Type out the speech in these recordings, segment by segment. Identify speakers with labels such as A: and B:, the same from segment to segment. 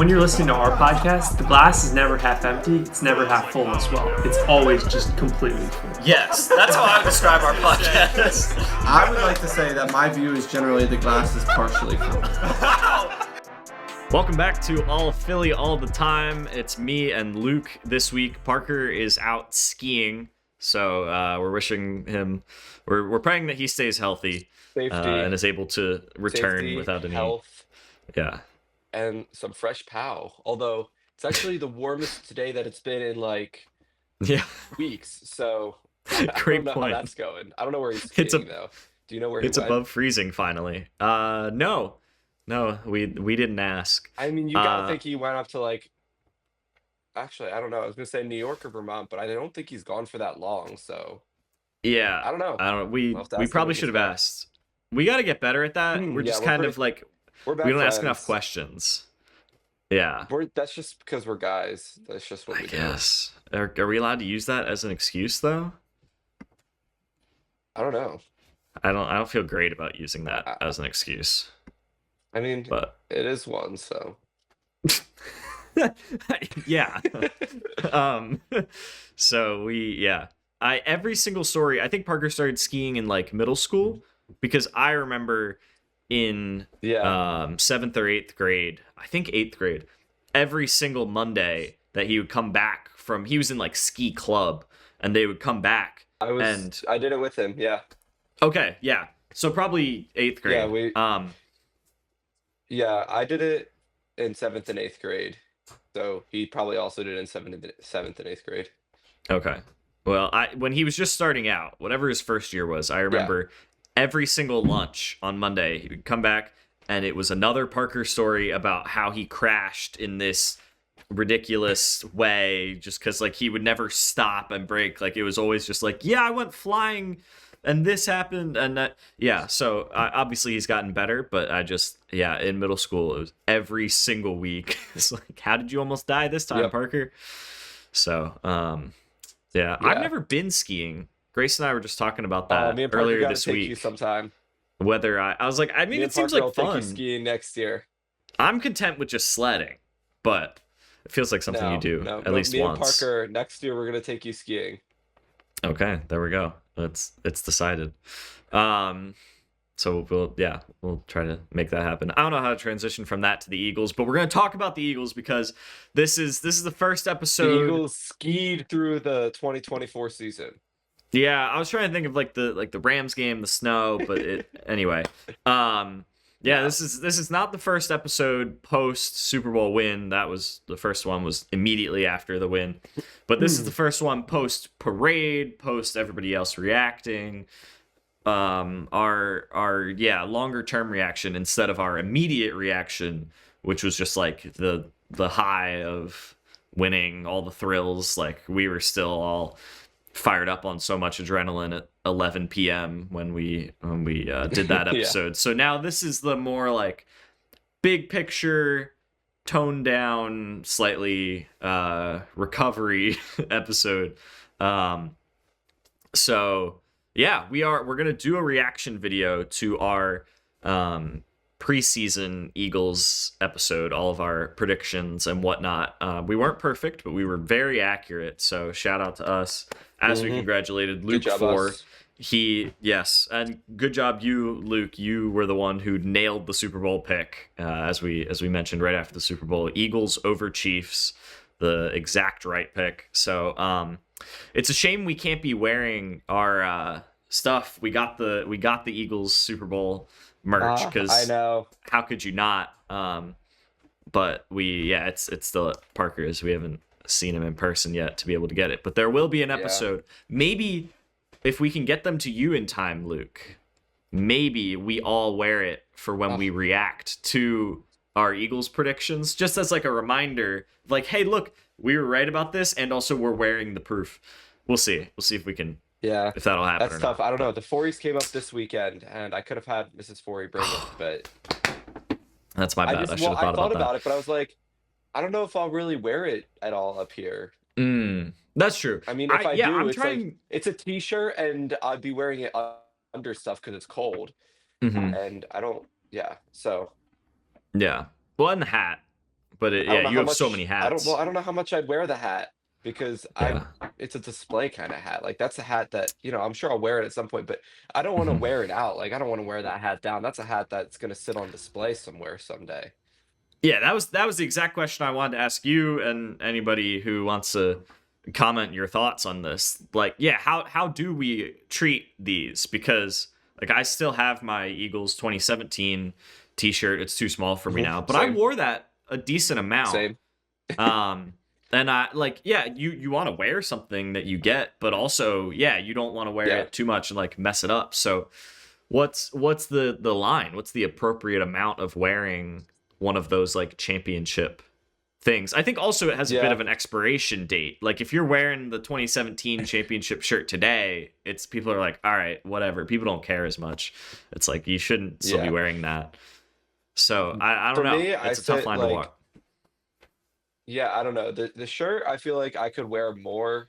A: when you're listening to our podcast, the glass is never half empty. It's never half full as well. It's always just completely full.
B: Yes, that's how I would describe our podcast.
C: I would like to say that my view is generally the glass is partially full.
B: Welcome back to All Philly All the Time. It's me and Luke this week. Parker is out skiing, so we're wishing him, we're praying that he stays healthy and is able to return
D: Safety,
B: without any
D: health,
B: Yeah.
D: and some fresh pow. Although it's actually the warmest today that it's been in like
B: Yeah.
D: weeks. So I
B: Great
D: don't know
B: point.
D: how that's going. I don't know where he's
B: It's
D: skiing though. Do you know where he
B: It's
D: went?
B: above freezing finally. No, we didn't ask.
D: I mean, you gotta think he went up to like. Actually, I don't know. I was gonna say New York or Vermont, but I don't think he's gone for that long. So
B: Yeah.
D: I don't know.
B: We
D: We'll have to
B: we
D: ask him
B: probably
D: when
B: should
D: he's
B: have
D: back.
B: asked. We got to get better at that. We're
D: Yeah,
B: just
D: we're
B: kind
D: pretty-
B: of like
D: We're bad
B: we don't ask enough
D: friends.
B: questions. Yeah.
D: That's just because we're guys. That's just what
B: I
D: we do.
B: guess. Are we allowed to use that as an excuse though?
D: I don't know.
B: I don't feel great about using that
D: I-
B: as an excuse.
D: I mean,
B: But
D: it is one. So
B: yeah. So every single story, I think Parker started skiing in like middle school because I remember in
D: yeah.
B: 7th or 8th grade, I think 8th grade, every single Monday that he would come back from, he was in like ski club and they would come back.
D: I did it with him. Yeah.
B: Okay, yeah. So probably 8th grade.
D: Yeah, Yeah, I did it in 7th and 8th grade. So he probably also did it in 7th and 8th grade.
B: Okay. Well, when he was just starting out, whatever his first year was, I remember every single lunch on Monday, he would come back and it was another Parker story about how he crashed in this ridiculous way just because like he would never stop and brake. Like it was always just like, yeah, I went flying and this happened and that. Yeah, so obviously he's gotten better, but in middle school, it was every single week. It's like, how did you almost die this time,
D: Yep.
B: Parker? So, I've never been skiing. Grace and I were just talking about that
D: Me and Parker
B: earlier
D: gotta
B: this
D: take you
B: week.
D: sometime.
B: Whether I was like, I mean,
D: Me
B: it
D: and
B: seems
D: Parker
B: like
D: will take
B: fun.
D: you skiing next year.
B: I'm content with just sledding, but it feels like something you do at least
D: me
B: once.
D: and Parker, next year we're gonna take you skiing.
B: Okay, there we go. It's decided. So we'll try to make that happen. I don't know how to transition from that to the Eagles, but we're going to talk about the Eagles because this is the first
D: The
B: episode.
D: Eagles skied through the 2024 season.
B: Yeah, I was trying to think of like the Rams game, the snow, but anyway. This is not the first episode post Super Bowl win. That was the first one was immediately after the win. But this is the first one post parade, post everybody else reacting. Our longer term reaction instead of our immediate reaction, which was just like the high of winning, all the thrills. Like we were still all fired up on so much adrenaline at 11 p.m. when we did that episode. So now this is the more like big picture, toned down, slightly recovery episode. We're gonna do a reaction video to our preseason Eagles episode, all of our predictions and whatnot. We weren't perfect, but we were very accurate. So shout out to us as we congratulated Luke
D: Good job,
B: for
D: us.
B: and good job you, Luke. You were the one who nailed the Super Bowl pick, as we mentioned right after the Super Bowl. Eagles over Chiefs, the exact right pick. So it's a shame we can't be wearing our stuff. We got the Eagles Super Bowl merch because
D: I know.
B: how could you not? But it's still at Parker's. We haven't seen him in person yet to be able to get it, but there will be an episode. Maybe if we can get them to you in time, Luke, maybe we all wear it for when we react to our Eagles predictions, just as like a reminder, like, hey, look, we were right about this, and also we're wearing the proof. We'll see if we can.
D: Yeah,
B: if that'll happen.
D: that's
B: or
D: tough.
B: Not.
D: I don't know. The Foreys came up this weekend, and I could have had Mrs. Forey bring it, but
B: that's my bad. I should have
D: I thought
B: about
D: it, but I was like, I don't know if I'll really wear it at all up here.
B: that. That's true.
D: I mean, if I do,
B: I'm
D: it's
B: trying.
D: like it's a t-shirt, and I'd be wearing it under stuff because it's cold,
B: Mhm.
D: and I don't. Yeah, so
B: Yeah. Well, and the hat. but
D: I don't know
B: you
D: how
B: have so
D: much.
B: many
D: I don't.
B: hats.
D: Well, I don't know how much I'd wear the hat because
B: Yeah.
D: it's a display kind of hat. Like that's a hat that I'm sure I'll wear it at some point, but I don't want to
B: Mhm.
D: wear it out. Like I don't want to wear that hat down. That's a hat that's gonna sit on display somewhere someday.
B: Yeah, that was the exact question I wanted to ask you and anybody who wants to comment your thoughts on this. Like, yeah, how do we treat these? Because like I still have my Eagles 2017 t-shirt. It's too small for me now, but I
D: Same.
B: wore that a decent amount.
D: Same.
B: Um and I like, yeah, you want to wear something that you get, but also, yeah, you don't want to wear
D: Yeah.
B: it too much and like mess it up. So what's the line? What's the appropriate amount of wearing one of those like championship things? I think also it has a bit
D: Yeah.
B: of an expiration date. Like if you're wearing the 2017 championship shirt today, it's people are like, all right, whatever. People don't care as much. It's like you shouldn't still be
D: Yeah.
B: wearing that. So I
D: For
B: don't know.
D: me, I
B: It's a tough
D: say
B: line to
D: like,
B: walk.
D: yeah, I don't know. The shirt, I feel like I could wear more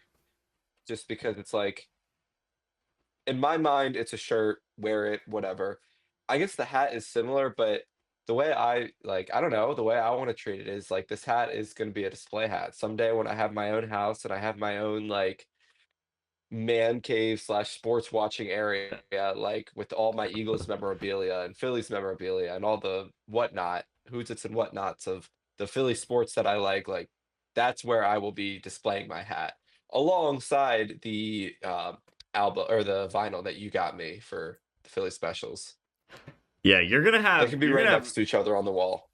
D: just because it's like in my mind, it's a shirt, wear it, whatever. I guess the hat is similar, but the way I don't know, the way I want to treat it is like this hat is going to be a display hat. Someday when I have my own house and I have my own like man cave slash sports watching area, like with all my Eagles memorabilia and Phillies memorabilia and all the whatnot, who's its and whatnots of the Philly sports that I like that's where I will be displaying my hat alongside the album or the vinyl that you got me for the Philly specials.
B: Yeah, you're gonna
D: They
B: have
D: can be
B: you're
D: right
B: gonna have
D: next to each other on the wall.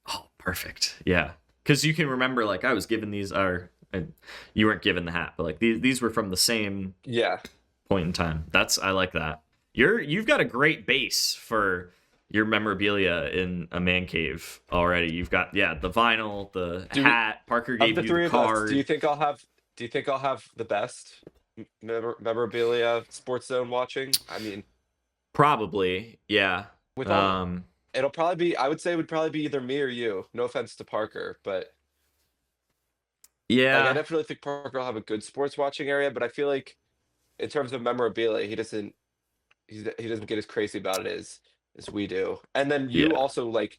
B: oh, perfect. Yeah. Because you can remember, like, I was given these, or you weren't given the hat, but like these were from the same
D: Yeah.
B: point in time. I like that. You've got a great base for your memorabilia in a man cave already. You've got the vinyl, the
D: Do we,
B: hat. Parker
D: of
B: gave
D: the
B: you
D: three
B: the
D: of us,
B: card.
D: do you think I'll have the best memorabilia sports zone watching? I mean,
B: Probably, yeah.
D: with all
B: Um,
D: it'll probably be I would say it would probably be either me or you. No offense to Parker, but like I
B: yeah,
D: definitely think Parker will have a good sports watching area, but I feel like in terms of memorabilia, he doesn't get as crazy about it as we do. And then you
B: yeah,
D: also like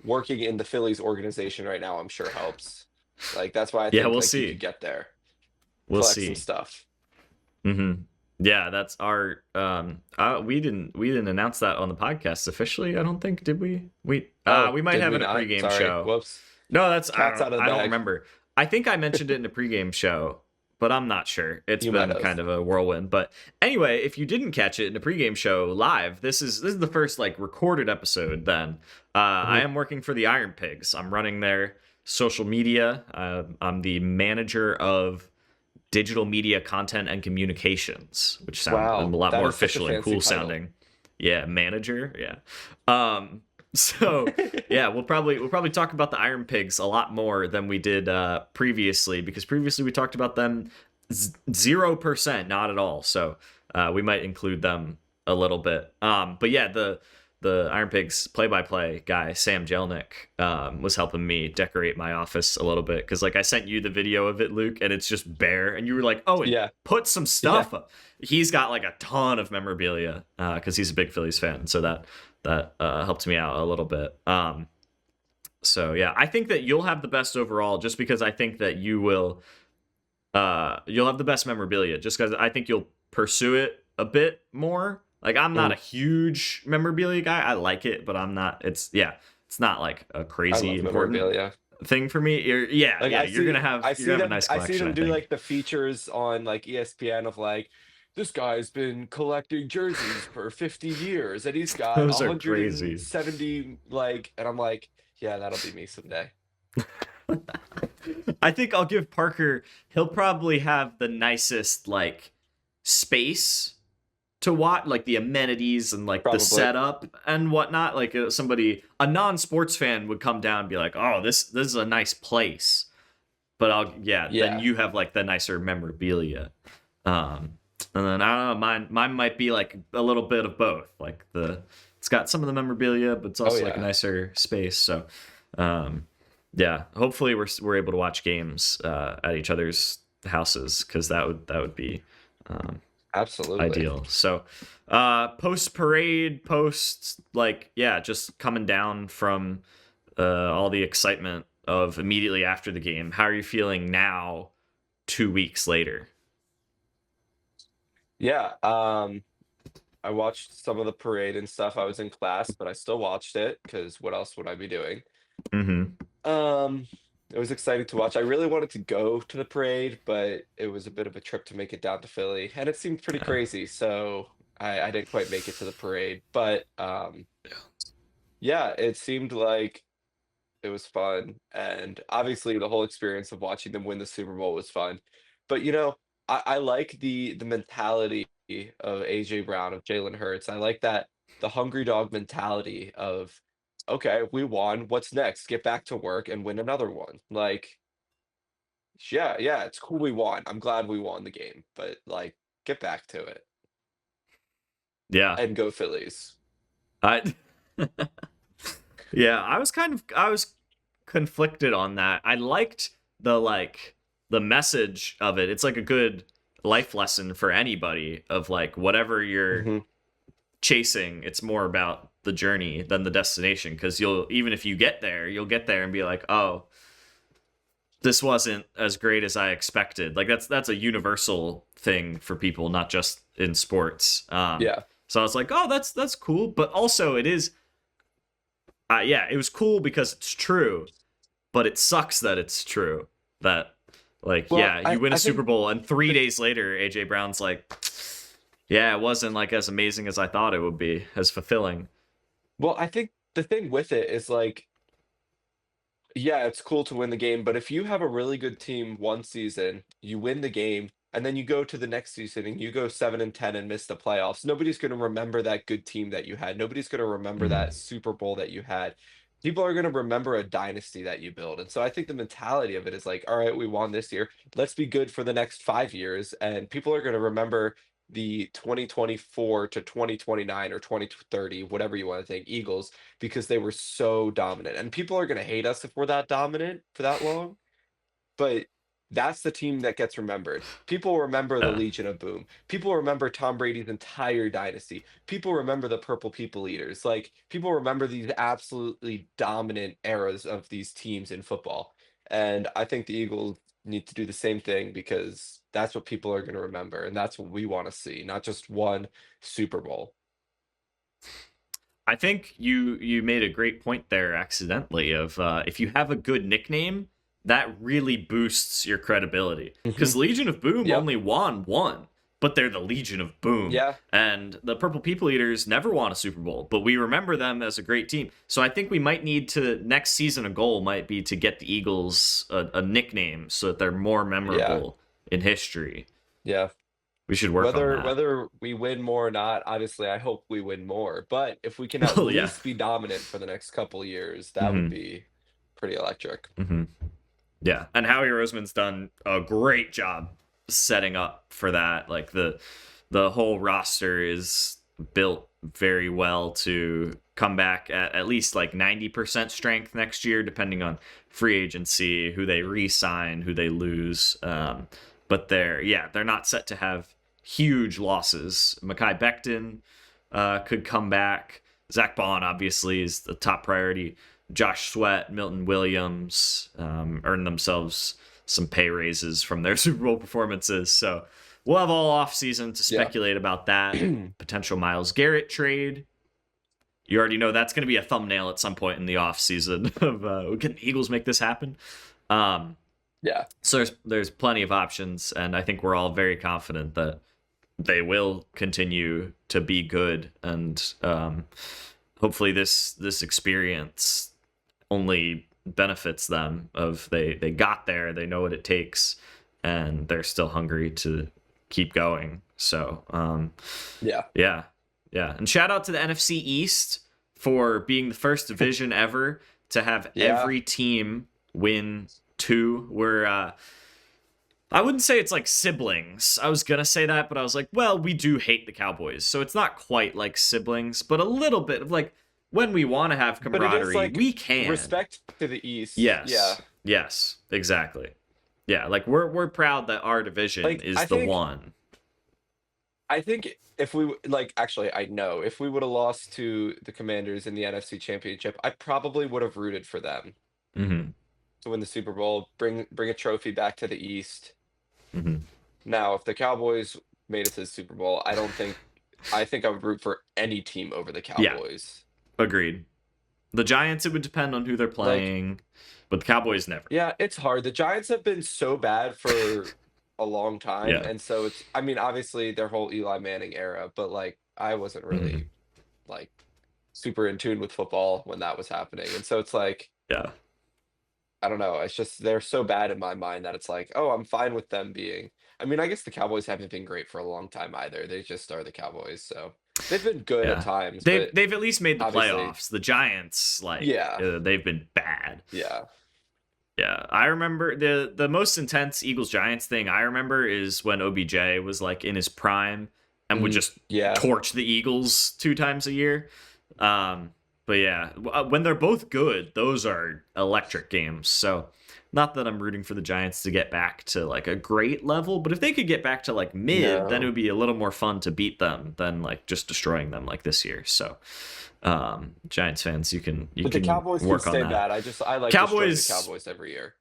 D: working in the Phillies organization right now, I'm sure helps. Like that's why I
B: yeah.
D: think
B: We'll
D: like you could
B: see.
D: get there,
B: We'll
D: collect some
B: see.
D: stuff.
B: Yeah, that's our we didn't announce that on the podcast officially, I don't think, did we?
D: Oh,
B: We might
D: did
B: have
D: we
B: it in a
D: not?
B: pregame
D: Sorry.
B: show.
D: Whoops.
B: No, that's
D: Cat's out of the
B: I don't
D: bag.
B: remember. I think I mentioned it in a pregame show, but I'm not sure. It's
D: You might
B: been
D: have.
B: kind of a whirlwind. But anyway, if you didn't catch it in a pregame show live, this is the first like recorded episode then. I am working for the Iron Pigs. I'm running their social media. I'm the manager of digital media content and communications, which sound a
D: Wow,
B: lot
D: that
B: more
D: is such a
B: official and
D: fancy
B: cool
D: title.
B: sounding. Yeah, manager. Yeah. So yeah, we'll probably talk about the Iron Pigs a lot more than we did previously, because previously we talked about them 0%, not at all. So we might include them a little bit. But yeah, the Iron Pigs play-by-play guy, Sam Jelnick, was helping me decorate my office a little bit, because like I sent you the video of it, Luke, and it's just bare, and you were like, oh, and
D: Yeah.
B: put some stuff up. He's got like a ton of memorabilia because he's a big Phillies fan, so that helped me out a little bit. So yeah, I think that you'll have the best overall, just because I think that you'll have the best memorabilia, just because I think you'll pursue it a bit more. Like I'm not a huge memorabilia guy. I like it, but I'm not. It's not like a
D: I
B: crazy
D: love
B: important
D: memorabilia.
B: thing for me.
D: Like
B: You're gonna have
D: I
B: you're gonna have a nice
D: I see
B: collection,
D: them
B: I
D: do
B: think.
D: like the features on like ESPN of like this guy's been collecting jerseys for 50 years and he's got
B: Those are crazy.
D: 170 like and I'm like, yeah, that'll be me someday.
B: I think I'll give Parker. He'll probably have the nicest like space to watch, like the amenities and like
D: Probably.
B: the setup and whatnot. Like a non-sports fan would come down and be like, "Oh, this is a nice place." But
D: Yeah.
B: then you have like the nicer memorabilia. And then I don't know, mine might be like a little bit of both. Like it's got some of the memorabilia, but it's also like a
D: yeah.
B: nicer space. So, yeah, hopefully we're able to watch games at each other's houses, because that would be
D: Absolutely.
B: ideal. So, post parade, just coming down from all the excitement of immediately after the game. How are you feeling now, 2 weeks later?
D: Yeah, I watched some of the parade and stuff. I was in class, but I still watched it because what else would I be doing?
B: Mm-hmm.
D: Um, it was exciting to watch. I really wanted to go to the parade, but it was a bit of a trip to make it down to Philly, and it seemed pretty crazy, so I didn't quite make it to the parade. But yeah, it seemed like it was fun, and obviously the whole experience of watching them win the Super Bowl was fun. But I like the mentality of AJ Brown, of Jalen Hurts. I like that the hungry dog mentality of, okay, we won. What's next? Get back to work and win another one. Like, yeah, yeah, it's cool we won. I'm glad we won the game, but like, get back to it
B: Yeah.
D: and go Phillies.
B: I Yeah, I was conflicted on that. I liked the message of it. It's like a good life lesson for anybody of like whatever you're
D: Hmm.
B: chasing, it's more about the journey than the destination, because you'll, even if you get there, you'll get there and be like, "Oh, this wasn't as great as I expected." Like that's a universal thing for people, not just in sports.
D: Yeah,
B: So I was like, "Oh, that's cool," but also it is yeah, it was cool because it's true, but it sucks that it's true. That, like,
D: well,
B: yeah,
D: I
B: you win a
D: I
B: Super
D: think
B: Bowl and three
D: the
B: days later, AJ Brown's like, yeah, it wasn't like as amazing as I thought it would be, as fulfilling.
D: well, I think the thing with it is like, yeah, it's cool to win the game, but if you have a really good team one season, you win the game, and then you go to the next season and you go 7-10 and miss the playoffs, nobody's going to remember that good team that you had. Nobody's going to remember
B: Mhm.
D: that Super Bowl that you had. People are going to remember a dynasty that you build. And so I think the mentality of it is like, all right, we won this year. Let's be good for the next 5 years. And people are going to remember the 2024 to 2029 or 2030, whatever you want to think, Eagles, because they were so dominant. And people are going to hate us if we're that dominant for that long, but that's the team that gets remembered. People remember the
B: Yeah.
D: Legion of Boom. People remember Tom Brady's entire dynasty. People remember the Purple People Eaters. Like, people remember these absolutely dominant eras of these teams in football. And I think the Eagles need to do the same thing because that's what people are going to remember. And that's what we want to see, not just one Super Bowl.
B: I think you made a great point there accidentally of if you have a good nickname, that really boosts your credibility. Because
D: Mhm.
B: Legion of Boom
D: Yep.
B: only won one, but they're the Legion of Boom.
D: Yeah.
B: And the Purple People Eaters never won a Super Bowl, but we remember them as a great team. So I think we might need to, next season, a goal might be to get the Eagles a nickname so that they're more
D: Yeah.
B: memorable in history.
D: Yeah.
B: We should work on
D: Whether
B: that.
D: whether we win more or not, obviously, I hope we win more. But if we can at
B: Well, yeah.
D: least be dominant for the next couple years, that would
B: Hmm.
D: be pretty electric.
B: Hmm. Yeah, and Howie Roseman's done a great job setting up for that. Like the whole roster is built very well to come back at least like 90% strength next year, depending on free agency, who they re-sign, who they lose. But they're not set to have huge losses. Mekhi Becton could come back. Zach Bond obviously is the top priority. Josh Sweat, Milton Williams earned themselves some pay raises from their Super Bowl performances. So we'll have all off season to
D: Yeah.
B: speculate about that potential Myles Garrett trade. You already know that's going to be a thumbnail at some point in the off season of can the Eagles make this happen?
D: Yeah.
B: So there's plenty of options, and I think we're all very confident that they will continue to be good, and hopefully this experience only benefits them. Of they got there, they know what it takes, and they're still hungry to keep going. So
D: Yeah.
B: yeah, yeah, and shout out to the NFC East for being the first division ever to have
D: Yeah.
B: every team win two. We're I wouldn't say it's like siblings. I was gonna say that, but I was like, well, we do hate the Cowboys, so it's not quite like siblings, but a little bit of like, when we want to have
D: But it is
B: camaraderie,
D: like
B: we can.
D: respect to the East. Yeah.
B: Yes. Yes. Exactly. Yeah. Like we're proud that our division
D: Like,
B: is the one.
D: I think if we like, actually, I know if we would have lost to the Commanders in the NFC Championship, I probably would have rooted for them.
B: Hmm.
D: to win the Super Bowl, bring a trophy back to the East.
B: Hmm.
D: Now, if the Cowboys made it to the Super Bowl, I think I would root for any team over the
B: Yeah,
D: Cowboys.
B: agreed. The Giants, it would depend on who they're
D: Like,
B: playing, but the Cowboys never.
D: yeah, it's hard. The Giants have been so bad for a long time,
B: Yeah.
D: and so I mean, obviously their whole Eli Manning era, but like I wasn't
B: Hmm.
D: really like super in tune with football when that was happening. And so it's like,
B: Yeah.
D: I don't know, it's just they're so bad in my mind that it's like, oh, I'm fine with them being. I mean, I guess the Cowboys haven't been great for a long time either. They just are the Cowboys, so they've been good at
B: Yeah.
D: times,
B: They've
D: but
B: they've at least made the
D: obviously,
B: playoffs. The Giants, like,
D: yeah,
B: they've been bad.
D: yeah.
B: Yeah, I remember the most intense Eagles Giants thing I remember is when OBJ was like in his prime and would just
D: Yeah.
B: torch the Eagles 2 times a year. Um, but yeah, when they're both good, those are electric games. So not that I'm rooting for the Giants to get back to like a great level, but if they could get back to like mid, then it
D: No.
B: would be a little more fun to beat them than like just destroying them like this year. So Giants fans, you
D: But the
B: can
D: Cowboys can
B: work on
D: stay
B: that.
D: bad. I like destroying the
B: Cowboys.
D: Cowboys every year.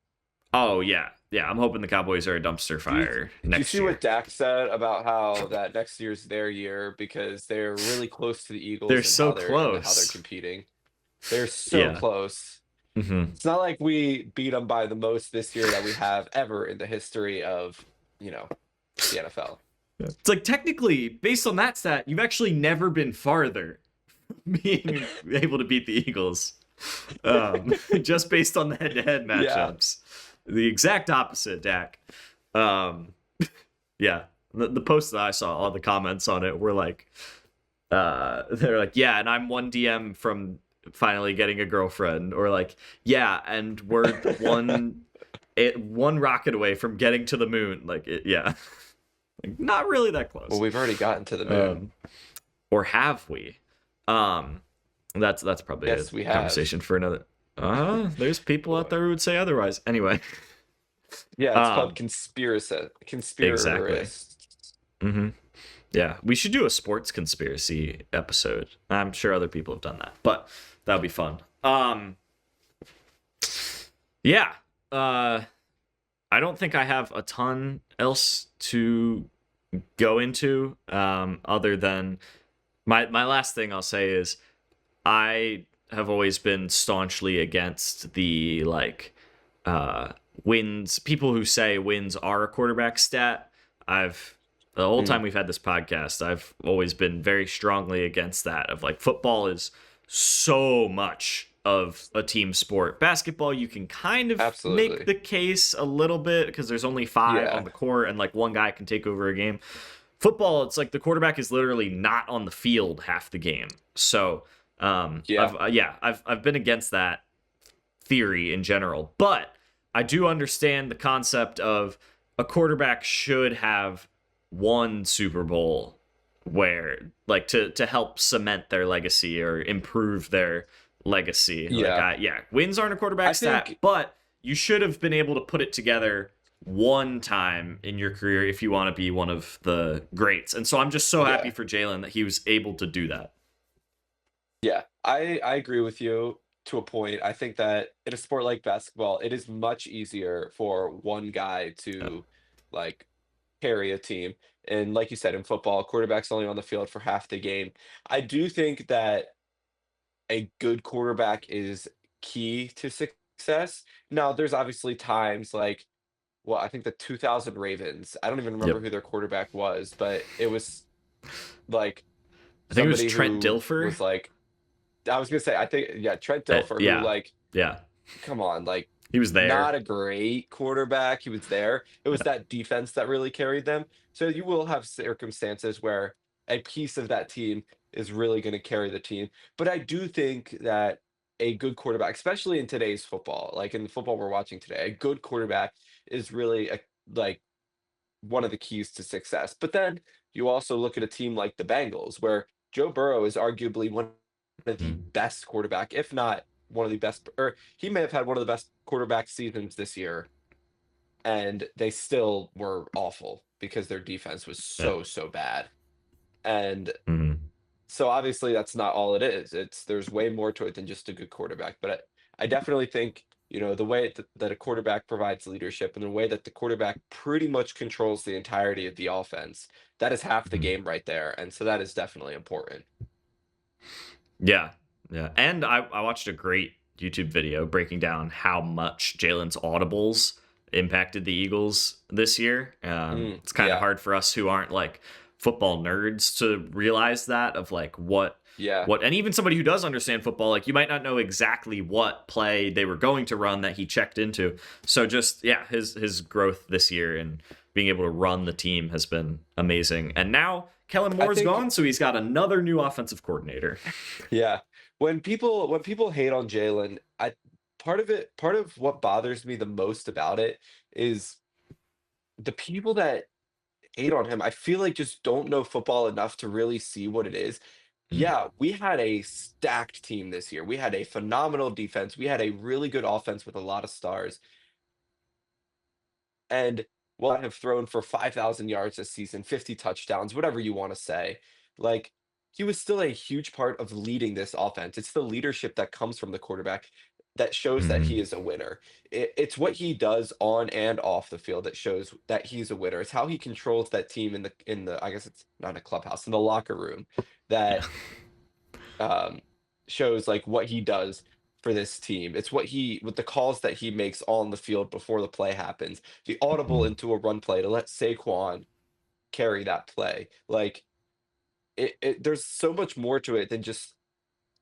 B: Oh yeah, yeah. I'm hoping the Cowboys are a dumpster fire
D: Do you
B: next
D: see
B: year.
D: what Dak said about how that next year's their year because they're really close to the
B: They're
D: Eagles and
B: so
D: how they're
B: close.
D: competing. They're so
B: Yeah.
D: close.
B: Hmm.
D: It's not like we beat them by the most this year that we have ever in the history of, the NFL.
B: It's like technically, based on that stat, you've actually never been farther being able to beat the Eagles. Just based on the head-to-head
D: Yeah.
B: matchups, the exact opposite, Dak. Um, yeah. The post that I saw, all the comments on it were like, they're like, yeah, and I'm one DM from finally getting a girlfriend, or like, yeah, and we're one rocket away from getting to the moon. Like, yeah, like, not really that close.
D: Well, we've already gotten to the moon.
B: Or have we? That's probably
D: Yes,
B: a
D: we have.
B: conversation for another. There's people out there who would say otherwise. Anyway,
D: Yeah, it's called
B: um,
D: conspiracy.
B: exactly.
D: Conspiracist.
B: Hmm. Yeah, we should do a sports conspiracy episode. I'm sure other people have done that, but that would be fun. Yeah. I don't think I have a ton else to go into, other than my last thing I'll say is I have always been staunchly against the like wins. People who say wins are a quarterback stat. The whole time we've had this podcast, I've always been very strongly against that. Of like, football is so much of a team sport. Basketball, you can kind of
D: Absolutely.
B: make the case a little bit because there's only five
D: Yeah.
B: on the court and like one guy can take over a game. Football, it's like the quarterback is literally not on the field half the game. So
D: Yeah.
B: I've been against that theory in general, but I do understand the concept of a quarterback should have one Super Bowl where like to help cement their legacy or improve their legacy.
D: Yeah.
B: Like wins aren't a quarterback
D: I
B: stat,
D: think
B: but you should have been able to put it together one time in your career if you want to be one of the greats. And so I'm just so happy
D: Yeah.
B: for Jalen that he was able to do that.
D: Yeah, I agree with you to a point. I think that in a sport like basketball, it is much easier for one guy
B: Yeah.
D: to like carry a team. And like you said, in football, quarterback's only on the field for half the game. I do think that a good quarterback is key to success. Now, there's obviously times like, well, I think the 2000 Ravens, I don't even remember
B: Yep.
D: who their quarterback was, but it was like
B: I think it was
D: somebody
B: Trent
D: who
B: Dilfer.
D: was like, I was gonna say, I think, yeah, Trent Dilfer, who,
B: Yeah.
D: like,
B: Yeah.
D: come on, like,
B: He was there.
D: not a great quarterback. He was there. It was that defense that really carried them. So you will have circumstances where a piece of that team is really going to carry the team. But I do think that a good quarterback, especially in today's football, like in the football we're watching today, a good quarterback is really like one of the keys to success. But then you also look at a team like the Bengals, where Joe Burrow is arguably one of the
B: Mm.
D: best quarterback, if not one of the best, or he may have had one of the best quarterback seasons this year, and they still were awful because their defense was
B: Yeah.
D: so bad. And
B: Mhm.
D: so obviously that's not all it is. There's way more to it than just a good quarterback. But I definitely think the way that a quarterback provides leadership and the way that the quarterback pretty much controls the entirety of the offense. That is half the
B: Mhm.
D: game right there. And so that is definitely important.
B: Yeah, yeah. And I watched a great YouTube video breaking down how much Jalen's audibles impacted the Eagles this year. It's kind of
D: Yeah.
B: hard for us who aren't like football nerds to realize that of like
D: Yeah.
B: and even somebody who does understand football, like you might not know exactly what play they were going to run that he checked into. So just yeah, his growth this year and being able to run the team has been amazing. And now Kellen
D: I
B: Moore's
D: think
B: gone, so he's got another new offensive coordinator.
D: Yeah. When people hate on Jalen, I part of what bothers me the most about it is the people that hate on him, I feel like just don't know football enough to really see what it is.
B: Mm.
D: Yeah, we had a stacked team this year. We had a phenomenal defense. We had a really good offense with a lot of stars. And will I have thrown for 5,000 yards this season, 50 touchdowns, whatever you want to say. Like, he was still a huge part of leading this offense. It's the leadership that comes from the quarterback that shows that he
B: Mhm.
D: is a winner. It's what he does on and off the field that shows that he's a winner. It's how he controls that team in the I guess it's not a clubhouse, in the locker room
B: Yeah.
D: that um, shows like what he does for this team. It's with the calls that he makes on the field before the play happens. The audible
B: Mhm.
D: into a run play to let Saquon carry that play. Like there's so much more to it than just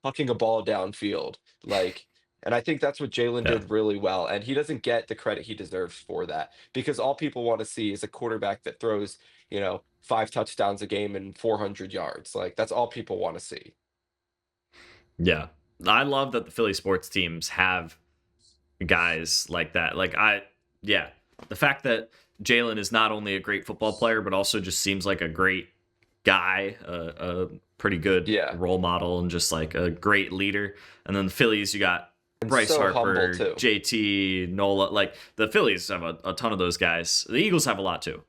D: hucking a ball downfield. Like, and I think that's what Jalen
B: Yeah.
D: did really well. And he doesn't get the credit he deserves for that because all people want to see is a quarterback that throws, 5 touchdowns a game and 400 yards. Like, that's all people want to see.
B: Yeah. I love that the Philly sports teams have guys like that. Yeah, the fact that Jalen is not only a great football player, but also just seems like a great guy, a pretty good
D: Yeah.
B: role model, and just like a great leader. And then the Phillies, you got
D: And
B: Bryce
D: so humble
B: Harper,
D: too.
B: JT, Nola. Like the Phillies have a ton of those guys. The Eagles have a lot too.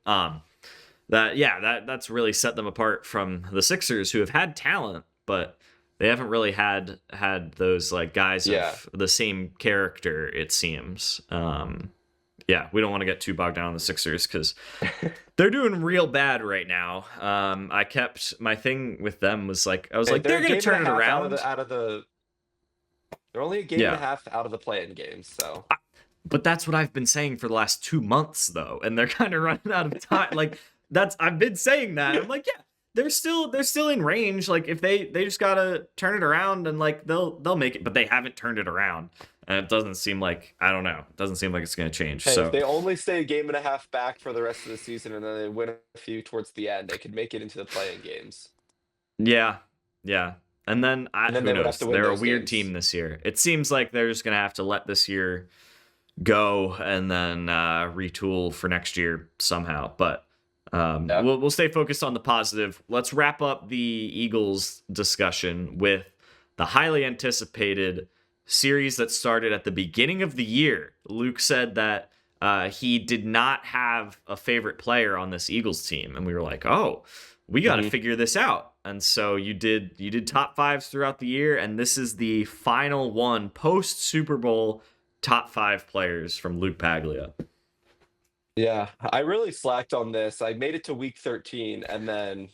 B: That's really set them apart from the Sixers, who have had talent, but they haven't really had those like guys
D: Yeah.
B: of the same character. It seems. Yeah, we don't want to get too bogged down on the Sixers because they're doing real bad right now. I kept my thing with them was like I was
D: Hey,
B: like
D: they're
B: they're
D: a
B: gonna
D: game and a
B: turn it
D: half
B: around.
D: they're only a game and a
B: Yeah,
D: half out of the play-in games, so
B: but that's what I've been saying for the last 2 months though, and they're kind of running out of time. Like that's I've been saying that. I'm like, yeah, they're still in range. Like if they just gotta turn it around and like they'll make it, but they haven't turned it around, and it doesn't seem like I don't know. It doesn't seem like it's gonna change.
D: hey, if
B: So
D: they only stay a game and a half back for the rest of the season and then they win a few towards the end, they could make it into the play-in games.
B: yeah, yeah. And then
D: And then
B: who
D: they would have
B: knows?
D: to win
B: They're a
D: those
B: weird
D: games.
B: team this year. It seems like they're just gonna have to let this year go and then retool for next year somehow. But
D: Yeah.
B: we'll stay focused on the positive. Let's wrap up the Eagles discussion with the highly anticipated series that started at the beginning of the year. Luke said that he did not have a favorite player on this Eagles team, and we were like, "Oh, we got to
D: Mhm.
B: figure this out." And so you did top fives throughout the year, and this is the final one post Super Bowl top five players from Luke Paglia.
D: Yeah, I really slacked on this. I made it to week 13 and then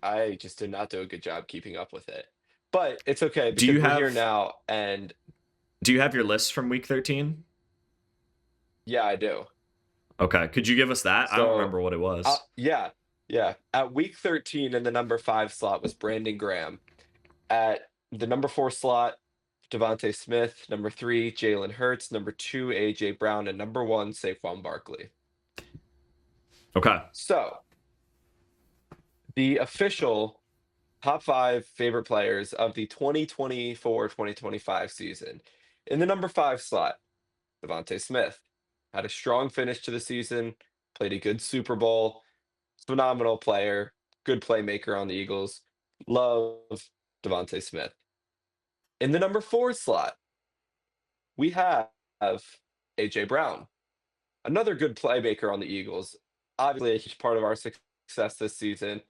D: I just did not do a good job keeping up with it. But it's okay
B: Do
D: because
B: you
D: we're here
B: have
D: now and
B: do you have your list from week 13?
D: yeah, I do.
B: Okay, could you give us that? I don't
D: So,
B: remember what it was.
D: yeah, yeah. At week 13 in the number 5 slot was Brandon Graham. At the number 4 slot, Devontae Smith. Number 3, Jalen Hurts. Number 2, AJ Brown. And number 1, Saquon Barkley.
B: Okay.
D: So, the official top 5 favorite players of the 2024-2025 season. In the number 5 slot, Devontae Smith had a strong finish to the season, played a good Super Bowl, phenomenal player, good playmaker on the Eagles. Love Devontae Smith. In the number 4 slot, we have AJ Brown, another good playmaker on the Eagles. Obviously, a huge part of our success this season.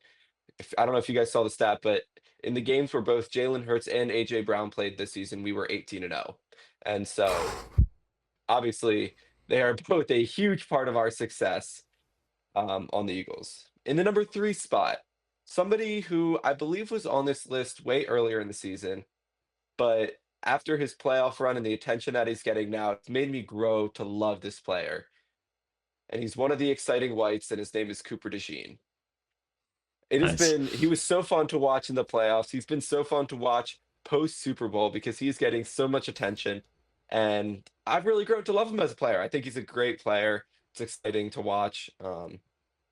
D: I don't know if you guys saw the stat, but in the games where both Jalen Hurts and AJ Brown played this season, we were 18-0. And so obviously they are both a huge part of our success on the Eagles. In the number 3 spot, somebody who I believe was on this list way earlier in the season, but after his playoff run and the attention that he's getting now, it's made me grow to love this player. And he's one of the exciting whites, and his name is Cooper DeJean.
B: Nice.
D: He was so fun to watch in the playoffs. He's been so fun to watch post Super Bowl because he's getting so much attention. And I've really grown to love him as a player. I think he's a great player. It's exciting to watch.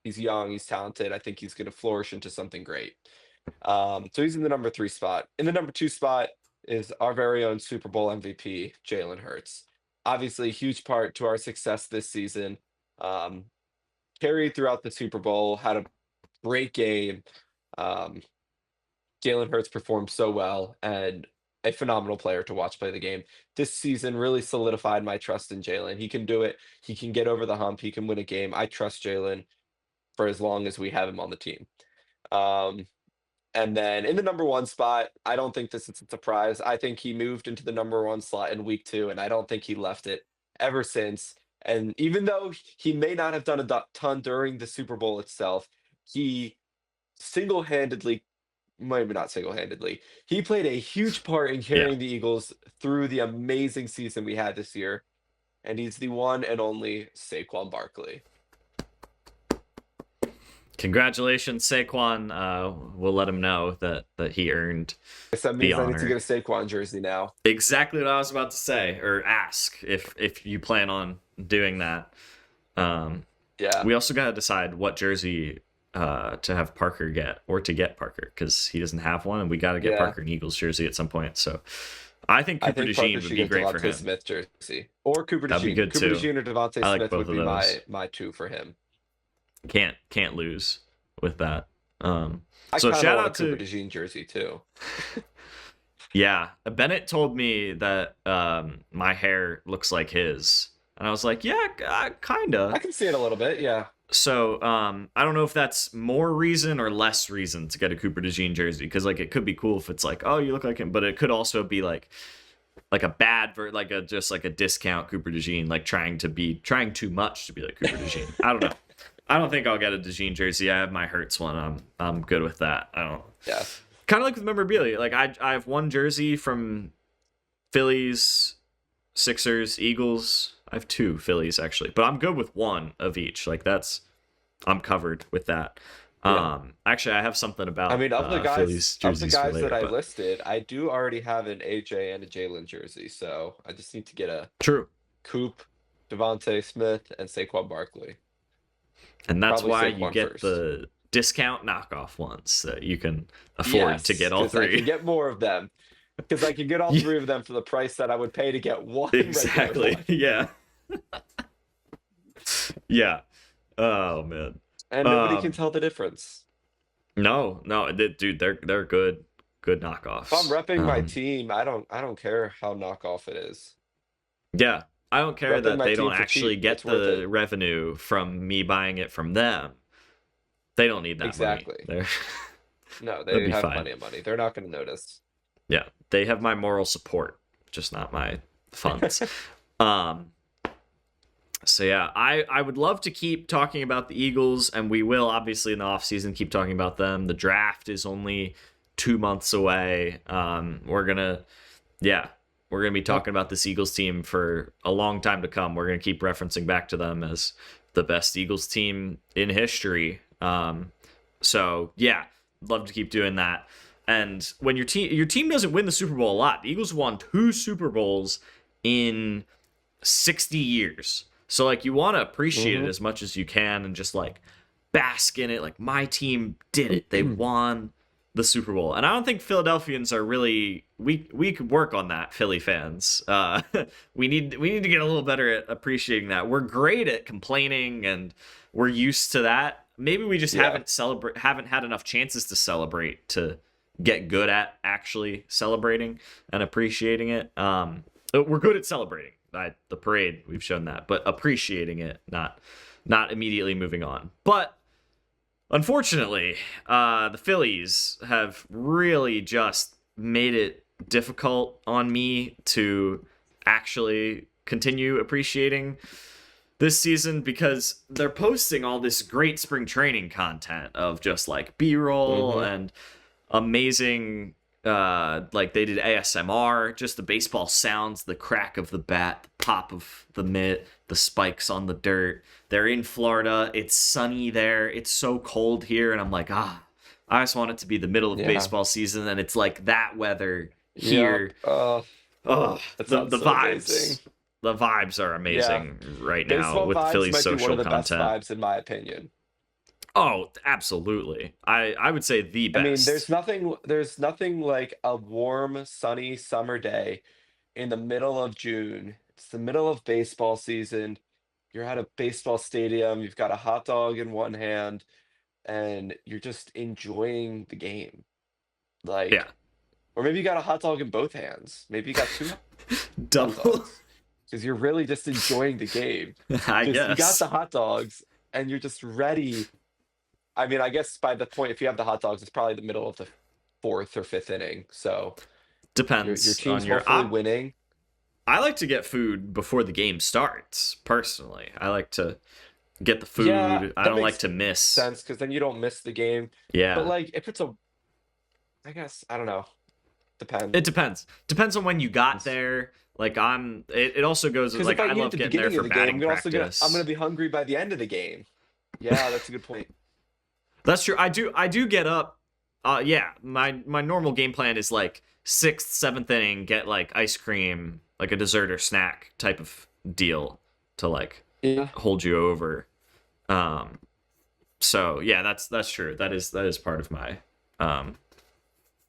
D: He's young, he's talented. I think he's going to flourish into something great. So he's in the number 3 spot. In the number 2 spot is our very own Super Bowl MVP, Jalen Hurts. Obviously, a huge part to our success this season. Carried throughout the Super Bowl, had a great game. Um, Jalen Hurts performed so well and a phenomenal player to watch play the game. This season really solidified my trust in Jalen. He can do it. He can get over the hump. He can win a game. I trust Jalen for as long as we have him on the team. Um, and then in the number 1 spot, I don't think this is a surprise. I think he moved into the number 1 slot in week 2, and I don't think he left it ever since. And even though he may not have done a ton during the Super Bowl itself, he single-handedly, maybe not single-handedly, he played a huge part in
B: Yeah.
D: carrying the Eagles through the amazing season we had this year. And he's the one and only Saquon Barkley.
B: Congratulations, Saquon. We'll let him know that he earned
D: Guess that
B: the
D: means I need to
B: honor.
D: get a Saquon jersey now.
B: Exactly what I was about to say, or ask if you plan on doing that.
D: Yeah.
B: We also got to decide what jersey to have Parker get, or to get Parker, because he doesn't have one, and we got to get
D: Yeah.
B: Parker an Eagles jersey at some point. So I think Cooper
D: Parker
B: DeJean would
D: should
B: be
D: get
B: great for
D: Devontae
B: him.
D: Smith jersey. Or Cooper
B: That'd be
D: DeJean.
B: good
D: Cooper
B: too.
D: DeJean or Devontae
B: I like
D: Smith
B: both
D: would
B: of
D: be
B: those.
D: my 2 for him.
B: Can't lose with that.
D: I
B: So
D: kind
B: shout
D: of want
B: out
D: a Cooper
B: to
D: DeJean jersey too.
B: yeah. Bennett told me that my hair looks like his, and I was like, yeah, kinda.
D: I can see it a little bit, yeah.
B: So I don't know if that's more reason or less reason to get a Cooper DeJean jersey, because like it could be cool if it's like, oh, you look like him, but it could also be like a bad like a discount Cooper DeJean, like trying too much to be like Cooper DeJean. I don't know. I don't think I'll get a DeJean jersey. I have my Hurts one. I'm good with that. I don't.
D: Yeah.
B: Kind of like with memorabilia. Like I have one jersey from Phillies, Sixers, Eagles. I have 2 Phillies actually, but I'm good with one of each. Like I'm covered with that.
D: Yeah.
B: Actually, I have something about
D: I mean, of the
B: Phillies
D: guys,
B: jerseys for later,
D: that I
B: but-
D: listed, I do already have an AJ and a Jalen jersey, so I just need to get a
B: True.
D: Coop, Devontae Smith, and Saquon Barkley.
B: And that's
D: Probably
B: why
D: Saquon
B: you get
D: first.
B: the discount knockoff ones that you can afford to get all
D: 'cause I
B: 3.
D: can get more of them. Because I can get all 3 of them for the price that I would pay to get one. regular
B: Exactly.
D: one.
B: Yeah. Yeah. Oh man.
D: And nobody can tell the difference.
B: No, dude, they're good knockoffs.
D: If I'm repping my team, I don't care how knockoff it is.
B: Yeah, I don't care
D: Repping
B: that
D: my
B: they
D: team
B: don't
D: for
B: actually
D: cheap,
B: get
D: it's worth
B: the
D: it.
B: revenue from me buying it from them. They don't need that
D: Exactly.
B: money.
D: No,
B: That'd
D: they
B: be
D: have
B: fine.
D: plenty of money. They're not going to notice.
B: Yeah, they have my moral support, just not my funds. So yeah, I would love to keep talking about the Eagles, and we will obviously in the offseason keep talking about them. The draft is only 2 months away. We're gonna be talking about this Eagles team for a long time to come. We're gonna keep referencing back to them as the best Eagles team in history. So yeah, love to keep doing that. And when your team doesn't win the Super Bowl a lot, the Eagles won 2 Super Bowls in 60 years. So like you want to appreciate it as much as you can and just like bask in it. Like my team did it. They won the Super Bowl. And I don't think Philadelphians are really we could work on that, Philly fans. We need to get a little better at appreciating that. We're great at complaining and we're used to that. Maybe we just haven't had enough chances to celebrate to get good at actually celebrating and appreciating it. We're good at celebrating. The parade, we've shown that, but appreciating it, not immediately moving on. But unfortunately, the Phillies have really just made it difficult on me to actually continue appreciating this season because they're posting all this great spring training content of just like B-roll and amazing like they did ASMR, just the baseball sounds, the crack of the bat, the pop of the mitt, the spikes on the dirt. They're in Florida. It's sunny there. It's so cold here, and I'm like, I just want it to be the middle of baseball season, and it's like that weather here.
D: Yep.
B: The vibes. Amazing. The vibes are amazing right now
D: baseball
B: with
D: vibes
B: Phillies
D: might be
B: social
D: one of the
B: content.
D: best vibes, in my opinion.
B: Oh, absolutely. I would say the best.
D: I mean, there's nothing like a warm, sunny summer day in the middle of June. It's the middle of baseball season. You're at a baseball stadium, you've got a hot dog in one hand, and you're just enjoying the game.
B: Yeah.
D: Or maybe you got a hot dog in both hands. Maybe you got two hot
B: Double.
D: dogs. Because you're really just enjoying the game.
B: I
D: You got
B: guess.
D: the hot dogs, and you're just ready. I mean, I guess by the point, if you have the hot dogs, it's probably the middle of the fourth or fifth inning. So
B: Depends
D: your team's
B: on your.
D: hopefully winning.
B: I like to get food before the game starts. Personally, I like to get the food.
D: Yeah,
B: I
D: that
B: don't like
D: makes
B: to miss.
D: sense because then you don't miss the game.
B: Yeah.
D: But like, if it's I guess I don't know. Depends.
B: It depends. Depends on when you got there. Like it also goes with,
D: Because
B: like
D: if I
B: I
D: eat
B: love
D: at the
B: getting there
D: beginning
B: for
D: of the game,
B: batting practice.
D: I'm gonna be hungry by the end of the game. Yeah, that's a good point.
B: That's true. I do get up. Yeah, my normal game plan is like 6th, 7th inning, get like ice cream, like a dessert or snack type of deal to like hold you over. So yeah, that's true. That is part of my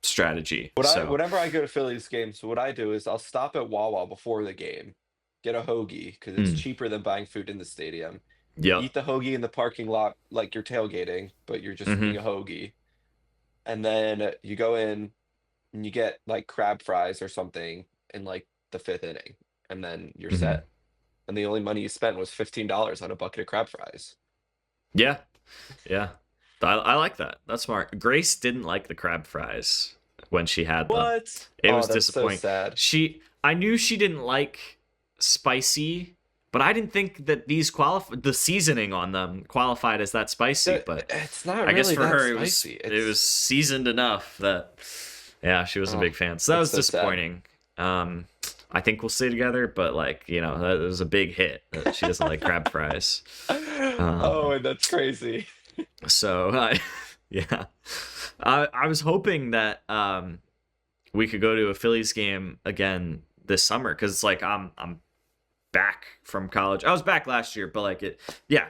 B: strategy.
D: Whenever I go to Phillies games, what I do is I'll stop at Wawa before the game, get a hoagie because it's cheaper than buying food in the stadium.
B: Yep.
D: Eat the hoagie in the parking lot like you're tailgating, but you're just eating a hoagie. And then you go in and you get like crab fries or something in like the 5th inning, and then you're set. And the only money you spent was $15 on a bucket of crab fries.
B: Yeah. I like that. That's smart. Grace didn't like the crab fries when she had them.
D: What?
B: It was
D: that's
B: disappointing.
D: So sad.
B: I knew she didn't like spicy, but I didn't think that the seasoning on them qualified as that spicy. But
D: it's not.
B: I guess
D: really
B: for
D: that
B: her
D: spicy.
B: it was seasoned enough that she was a big fan. So that was disappointing. I think we'll stay together, but like that was a big hit that she doesn't like crab fries.
D: And that's crazy.
B: So I was hoping that we could go to a Phillies game again this summer because it's like I'm back from college. I was back last year, but like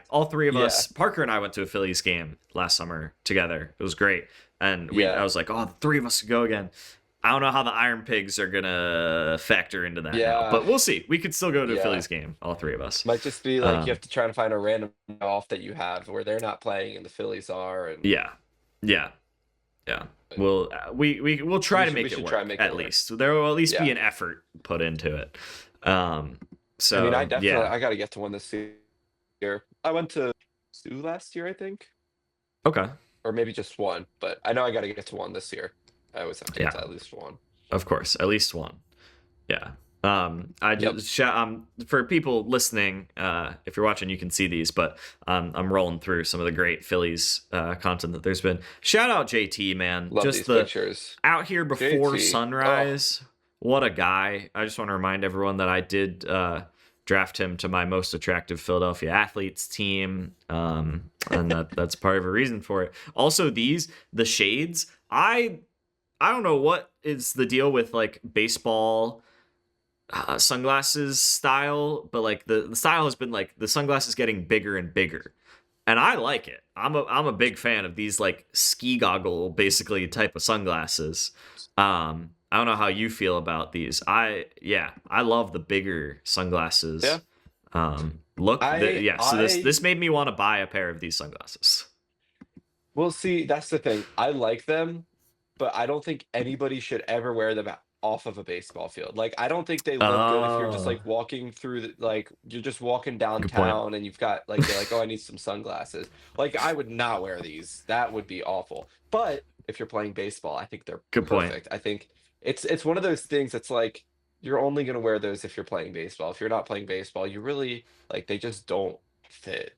B: all three of us, Parker and I went to a Phillies game last summer together. It was great, and I was like, the 3 of us could go again. I don't know how the Iron Pigs are gonna factor into that now, but we'll see. We could still go to a Phillies game, all 3 of us.
D: Might just be like you have to try to find a random off that you have where they're not playing and the Phillies are. And
B: yeah. We'll try to make it work at least. There will at least be an effort put into it. So
D: I mean, I got to get to one this year. I went to 2 last year, I think.
B: Okay.
D: Or maybe just 1, but I know I got to get to 1 this year. I always have to get to at least 1.
B: Of course, at least 1. Yeah. I just for people listening, if you're watching, you can see these, but I'm rolling through some of the great Phillies content that there's been. Shout out JT, man.
D: Love
B: just
D: these pictures.
B: Out here before
D: JT.
B: sunrise. What a guy. I just want to remind everyone that I did draft him to my most attractive Philadelphia athletes team. And that's part of a reason for it. Also, the shades. I don't know what is the deal with like baseball sunglasses style, but like the style has been like the sunglasses getting bigger and bigger, and I like it. I'm a big fan of these like ski goggle basically type of sunglasses. I don't know how you feel about these. I love the bigger sunglasses. This made me want to buy a pair of these sunglasses.
D: Well, see, that's the thing. I like them, but I don't think anybody should ever wear them off of a baseball field. Like, I don't think they look good if you're just like walking through you're just walking downtown and you've got like, you're like, oh, I need some sunglasses. Like, I would not wear these. That would be awful. But if you're playing baseball, I think they're perfect. I think it's one of those things that's like, you're only gonna wear those if you're playing baseball. If you're not playing baseball, you really like they just don't fit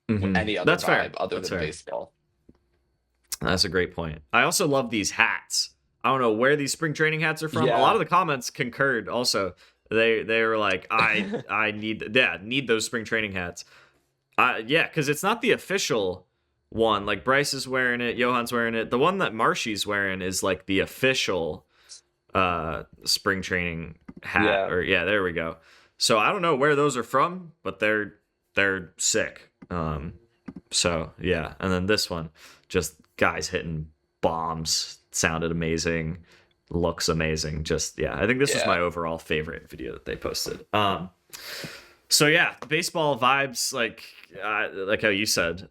D: any other
B: That's
D: vibe
B: fair.
D: other
B: That's
D: than
B: fair.
D: baseball.
B: That's a great point. I also love these hats. I don't know where these spring training hats are from. A lot
D: Yeah.
B: of the comments concurred. Also, they were like, I need those spring training hats. Yeah, because it's not the official one. Like Bryce is wearing it, Johan's wearing it. The one that Marshy's wearing is like the official spring training hat.
D: Yeah.
B: Or yeah, there we go. So I don't know where those are from, but they're sick. So yeah, and then this one, just guys hitting bombs, sounded amazing, looks amazing. Just yeah, I think this was
D: Yeah.
B: my overall favorite video that they posted. So yeah, baseball vibes, like how you said,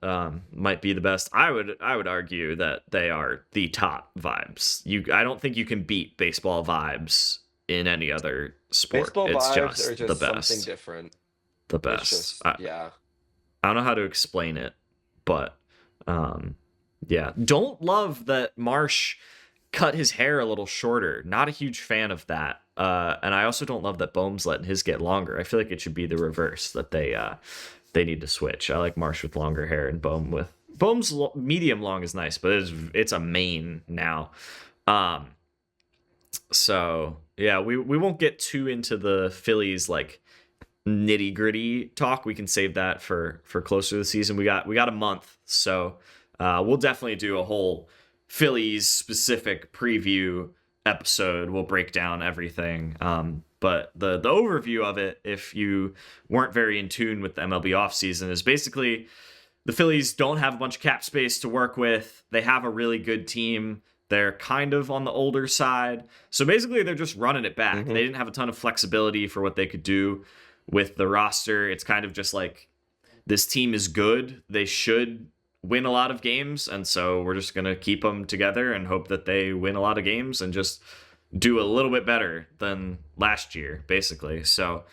B: might be the best. I would argue that they are the top vibes. I don't think you can beat baseball vibes in any other sport.
D: Baseball
B: It's
D: vibes are
B: the
D: just something
B: best.
D: different.
B: The
D: It's
B: best.
D: just yeah.
B: I don't know how to explain it, but yeah. Don't love that Marsh cut his hair a little shorter. Not a huge fan of that. And I also don't love that Bohm's letting his get longer. I feel like it should be the reverse, that they need to switch. I like Marsh with longer hair and Bohm's medium long is nice, but it's a mane now. So yeah, we won't get too into the Phillies like nitty gritty talk. We can save that for closer to the season. We got a month, so we'll definitely do a whole Phillies specific preview episode. We'll break down everything. But the overview of it, if you weren't very in tune with the MLB offseason, is basically the Phillies don't have a bunch of cap space to work with. They have a really good team. They're kind of on the older side. So basically, they're just running it back.
D: Mm-hmm.
B: They didn't have a ton of flexibility for what they could do with the roster. It's kind of just like, this team is good. They should win a lot of games. And so we're just going to keep them together and hope that they win a lot of games and just do a little bit better than last year, basically. So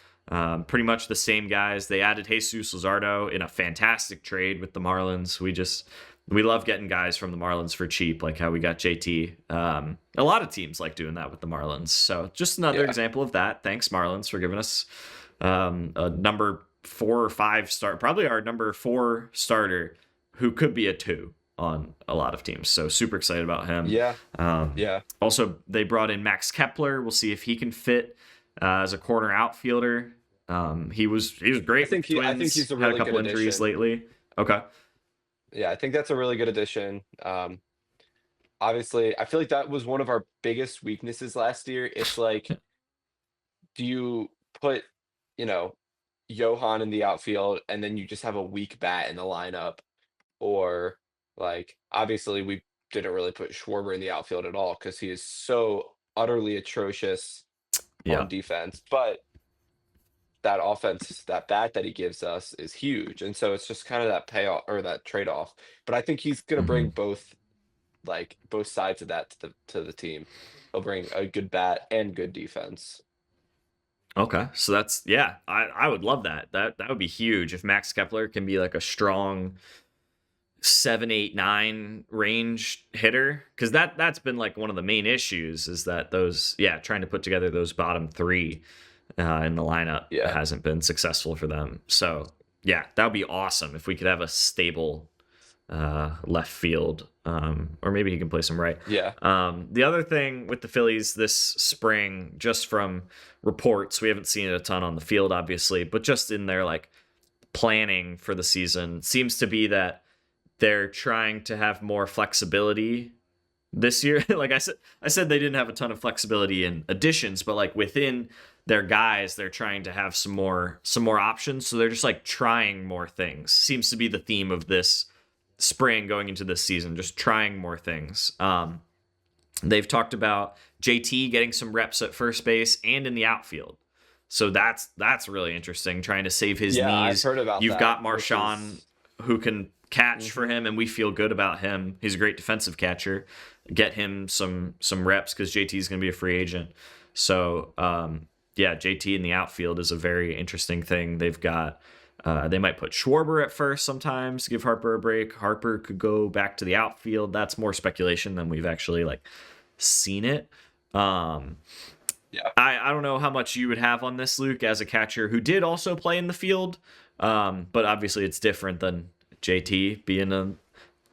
B: pretty much the same guys. They added Jesus Luzardo in a fantastic trade with the Marlins. We love getting guys from the Marlins for cheap, like how we got JT. A lot of teams like doing that with the Marlins. So just another example of that. Thanks, Marlins, for giving us a number 4 or 5 start, probably our number 4 starter, who could be a 2 on a lot of teams. So super excited about him.
D: Yeah.
B: Yeah. Also, they brought in Max Kepler. We'll see if he can fit as a corner outfielder. He was great.
D: I think he's a
B: had
D: really
B: a couple
D: good
B: injuries
D: addition.
B: lately. Okay.
D: Yeah, I think that's a really good addition. Obviously, I feel like that was one of our biggest weaknesses last year. It's like, do you put, you know, Johan in the outfield and then you just have a weak bat in the lineup? Or like, obviously, we didn't really put Schwarber in the outfield at all because he is so utterly atrocious
B: Yeah.
D: on defense. But that offense, that bat that he gives us is huge. And so it's just kind of that payoff or that trade-off. But I think he's going to bring both sides of that to the team. He'll bring a good bat and good defense.
B: Okay. So that's, yeah, I would love that. That would be huge if Max Kepler can be like a strong 7, 8, 9 range hitter, because that's been like one of the main issues, is that trying to put together those bottom 3 in the lineup hasn't been successful for them. So yeah, that would be awesome if we could have a stable left field, or maybe he can play some right.
D: Yeah.
B: The other thing with the Phillies this spring, just from reports, we haven't seen it a ton on the field, obviously, but just in their like planning for the season, seems to be that they're trying to have more flexibility this year. Like I said they didn't have a ton of flexibility in additions, but like within their guys, they're trying to have some more options. So they're just like trying more things. Seems to be the theme of this spring going into this season, just trying more things. They've talked about JT getting some reps at first base and in the outfield. So that's really interesting, trying to save his knees.
D: I've heard about
B: You've
D: that,
B: got
D: which
B: Marshawn
D: is-
B: who can catch for him, and we feel good about him. He's a great defensive catcher. Get him some reps because JT is going to be a free agent. So JT in the outfield is a very interesting thing. They've got they might put Schwarber at first sometimes, give Harper a break. Harper could go back to the outfield. That's more speculation than we've actually like seen it.
D: Yeah.
B: I don't know how much you would have on this, Luke, as a catcher who did also play in the field. But obviously it's different than JT being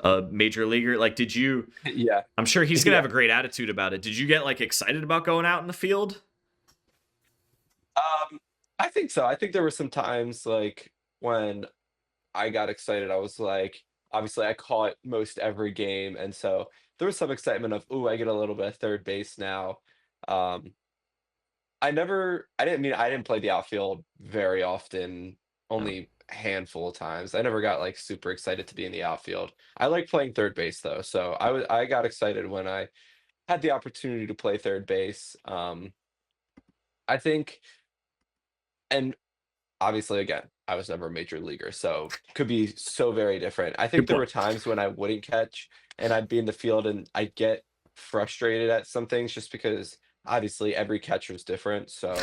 B: a major leaguer. Like, did you?
D: Yeah.
B: I'm sure he's gonna
D: Yeah.
B: have a great attitude about it. Did you get like excited about going out in the field?
D: I think so. I think there were some times like when I got excited. I was like, obviously, I caught most every game, and so there was some excitement of, "Ooh, I get a little bit of third base now." Um, I didn't play the outfield very often,
B: No.
D: only a handful of times. I never got like super excited to be in the outfield. I like playing third base though, so I got excited when I had the opportunity to play third base. I think, and obviously, again, I was never a major leaguer, so could be so very different. I think
B: Good
D: there were
B: point.
D: times when I wouldn't catch and I'd be in the field and I'd get frustrated at some things just because obviously every catcher is different. So,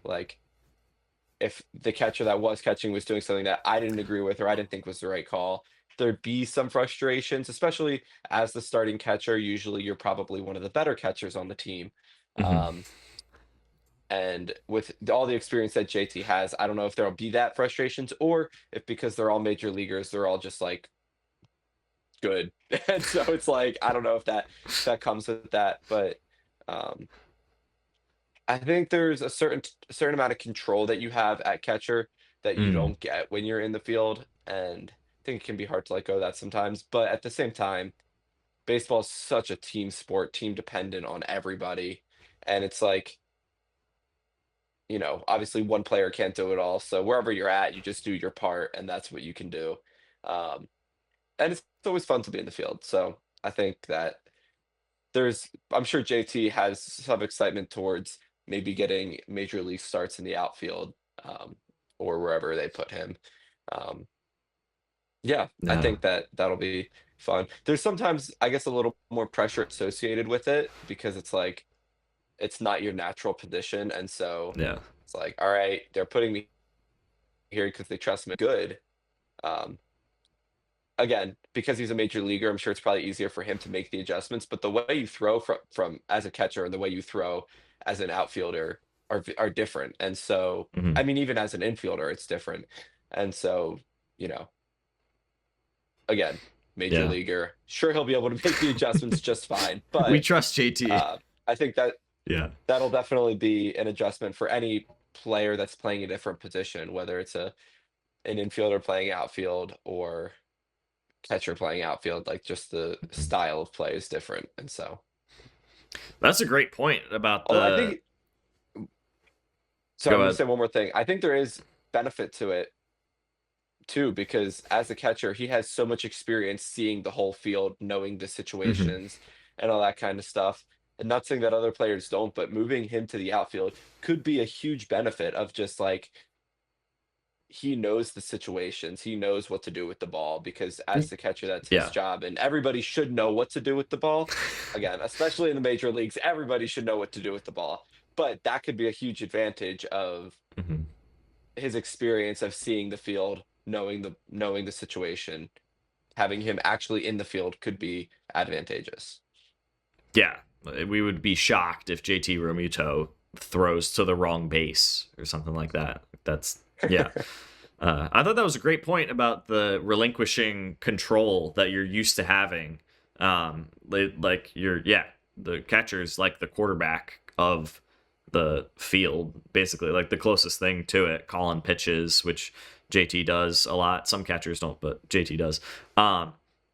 D: like, if the catcher that was catching was doing something that I didn't agree with or I didn't think was the right call, there'd be some frustrations, especially as the starting catcher. Usually, you're probably one of the better catchers on the team.
B: Hmm.
D: Um, and with all the experience that JT has, I don't know if there'll be that frustrations or if because they're all major leaguers, they're all just like good. And so it's like, I don't know if that comes with that, but um I think there's a certain amount of control that you have at catcher that you
B: Mm.
D: don't get when you're in the field. And I think it can be hard to let go of that sometimes. But at the same time, baseball is such a team sport, team dependent on everybody. And it's like, obviously one player can't do it all. So wherever you're at, you just do your part, and that's what you can do. Um, and it's always fun to be in the field. So I think that I'm sure JT has some excitement towards maybe getting major league starts in the outfield, um, or wherever they put him. Um, yeah, I
B: Yeah.
D: think that that'll be fun. There's sometimes, I guess, a little more pressure associated with it because it's like it's not your natural position, and so
B: Yeah.
D: it's like, all right, they're putting me here because they trust me. Good. Um, again, because he's a major leaguer, I'm sure it's probably easier for him to make the adjustments. But the way you throw from as a catcher and the way you throw as an outfielder are different. And so,
B: Hmm.
D: I mean, even as an infielder, it's different. And so, you know, again, major
B: Yeah.
D: leaguer, sure he'll be able to make the adjustments just fine.
B: We
D: But
B: trust JT.
D: I think that
B: Yeah.
D: that'll definitely be an adjustment for any player that's playing a different position, whether it's an infielder playing outfield or catcher playing outfield. Like just the style of play is different, and so.
B: That's a great point about
D: Although I
B: the.
D: think, so I'm
B: Go
D: going to
B: ahead.
D: say one more thing. I think there is benefit to it too, because as a catcher, he has so much experience seeing the whole field, knowing the
B: Hmm.
D: situations and all that kind of stuff. And not saying that other players don't, but moving him to the outfield could be a huge benefit of just like he knows the situations. He knows what to do with the ball because as the catcher, that's his
B: Yeah.
D: job. And everybody should know what to do with the ball. Again, especially in the major leagues, everybody should know what to do with the ball. But that could be a huge advantage of
B: Hmm.
D: his experience of seeing the field, knowing the situation. Having him actually in the field could be advantageous.
B: Yeah. We would be shocked if JT Romuto throws to the wrong base or something like that. That's yeah. I thought that was a great point about the relinquishing control that you're used to having. Like you're, yeah, the catcher's like the quarterback of the field, basically, like the closest thing to it, calling pitches, which JT does a lot. Some catchers don't, but JT does.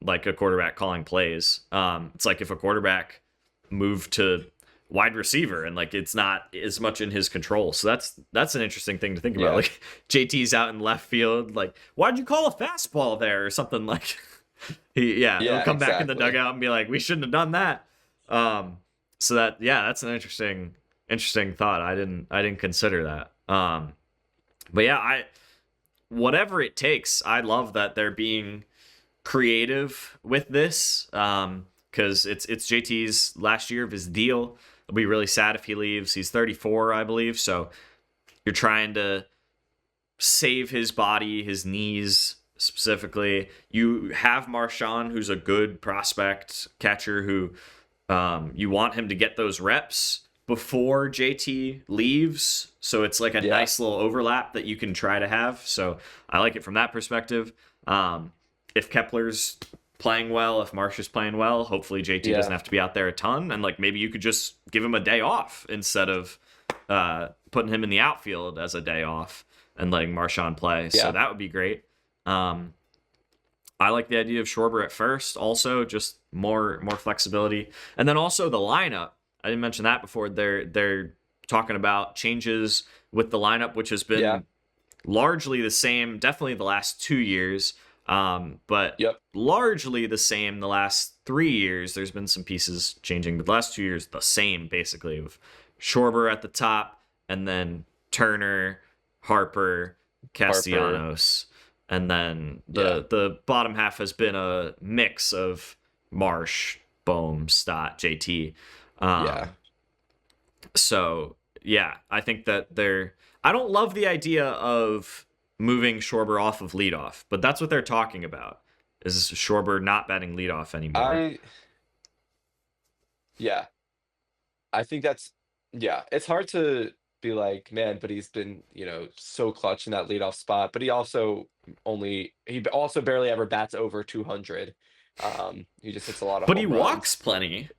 B: Like a quarterback calling plays. It's like if a quarterback moved to wide receiver and like it's not as much in his control. So that's an interesting thing to think about.
D: Yeah.
B: Like JT's out in left field, like, why'd you call a fastball there or something like he'll
D: Yeah,
B: come back in the
D: exactly.
B: dugout and be like, we shouldn't have done that. So that's an interesting thought. I didn't consider that. But yeah, whatever it takes, I love that they're being creative with this. Because it's JT's last year of his deal. It'll be really sad if he leaves. He's 34, I believe. So you're trying to save his body, his knees specifically. You have Marshawn, who's a good prospect catcher who you want him to get those reps, before JT leaves, so it's like a nice little overlap that you can try to have. So I like it from that perspective. If Kepler's playing well, if Marsh is playing well, hopefully JT doesn't have to be out there a ton, and like maybe you could just give him a day off instead of putting him in the outfield as a day off and letting Marshawn play. So that would be great. I like the idea of Schwarber at first, also just more flexibility, and then also the lineup. I didn't mention that before. They're talking about changes with the lineup, which has been largely the same, definitely the last 2 years, but largely the same the last 3 years. There's been some pieces changing, but the last 2 years the same basically, with Schwarber at the top, and then Turner, Harper, Castellanos. And then the bottom half has been a mix of Marsh, Bohm, Stott, JT. So, I think that I don't love the idea of moving Schwarber off of leadoff, but that's what they're talking about, is Schwarber not batting leadoff anymore.
D: I think that's, it's hard to be like, man, but he's been, so clutch in that leadoff spot, but he also barely ever bats over 200. He just hits a lot of
B: but
D: home
B: he
D: runs.
B: walks plenty.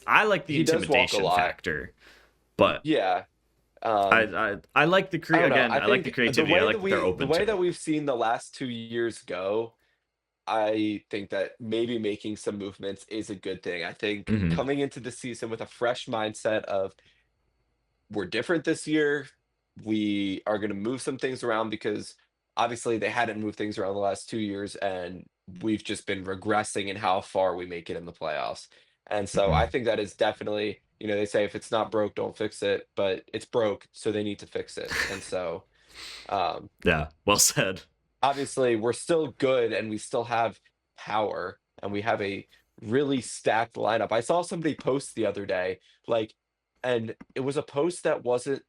B: I like the intimidation factor, but I like the I like the creativity. I like that they're open.
D: The way that we've seen the last 2 years go, I think that maybe making some movements is a good thing. I think coming into the season with a fresh mindset of, we're different this year. We are going to move some things around, because obviously they hadn't moved things around the last 2 years, and we've just been regressing in how far we make it in the playoffs. And so I think that is definitely, they say if it's not broke, don't fix it, but it's broke, so they need to fix it. And so,
B: well said.
D: Obviously we're still good, and we still have power, and we have a really stacked lineup. I saw somebody post the other day, and it was a post that wasn't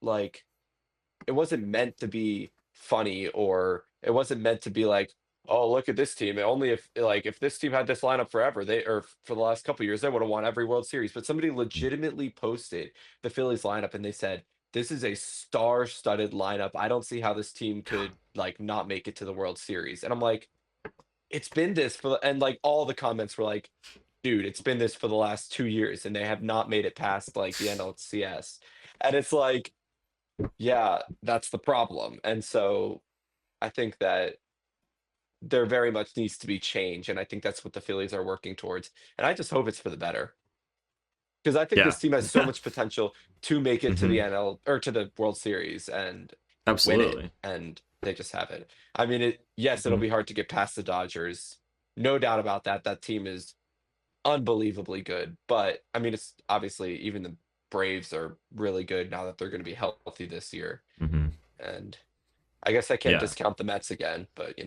D: it wasn't meant to be funny, or it wasn't meant to be like, oh, look at this team. Only if this team had this lineup forever, or for the last couple of years, they would have won every World Series. But somebody legitimately posted the Phillies lineup, and they said, this is a star-studded lineup. I don't see how this team could not make it to the World Series. And I'm like, it's been this and all the comments were like, dude, it's been this for the last 2 years, and they have not made it past the NLCS. And it's like, that's the problem. And so I think that there very much needs to be change, and I think that's what the Phillies are working towards. And I just hope it's for the better, because I think this team has so much potential to make it to the NL or to the World Series and win it, and they just haven't. I mean, it'll be hard to get past the Dodgers, no doubt about that. That team is unbelievably good, but I mean, it's obviously even the Braves are really good now that they're going to be healthy this year. And I guess I can't discount the Mets again, but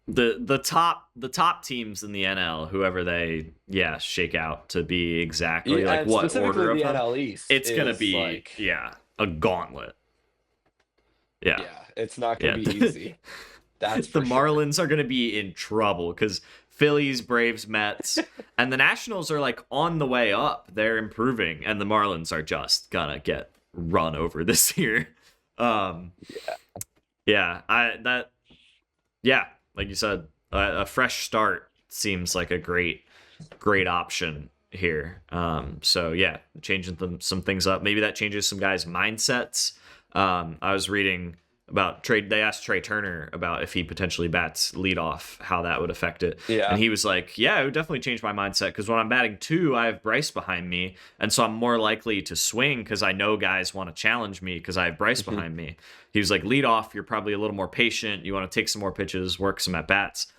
B: the top teams in the NL, whoever they shake out to be exactly what order of
D: the
B: them,
D: NL East,
B: it's gonna be a gauntlet.
D: It's not gonna be easy. That's
B: the
D: for
B: Marlins are gonna be in trouble, because Phillies, Braves, Mets, and the Nationals are on the way up. They're improving, and the Marlins are just gonna get run over this year. Like you said, a fresh start seems like a great option here. Changing some things up. Maybe that changes some guys' mindsets. I was reading about trade. They asked Trey Turner about if he potentially bats leadoff, how that would affect it. And he was like, it would definitely change my mindset, because when I'm batting 2, I have Bryce behind me, and so I'm more likely to swing because I know guys want to challenge me because I have Bryce behind me. He was like, leadoff, you're probably a little more patient. You want to take some more pitches, work some at bats.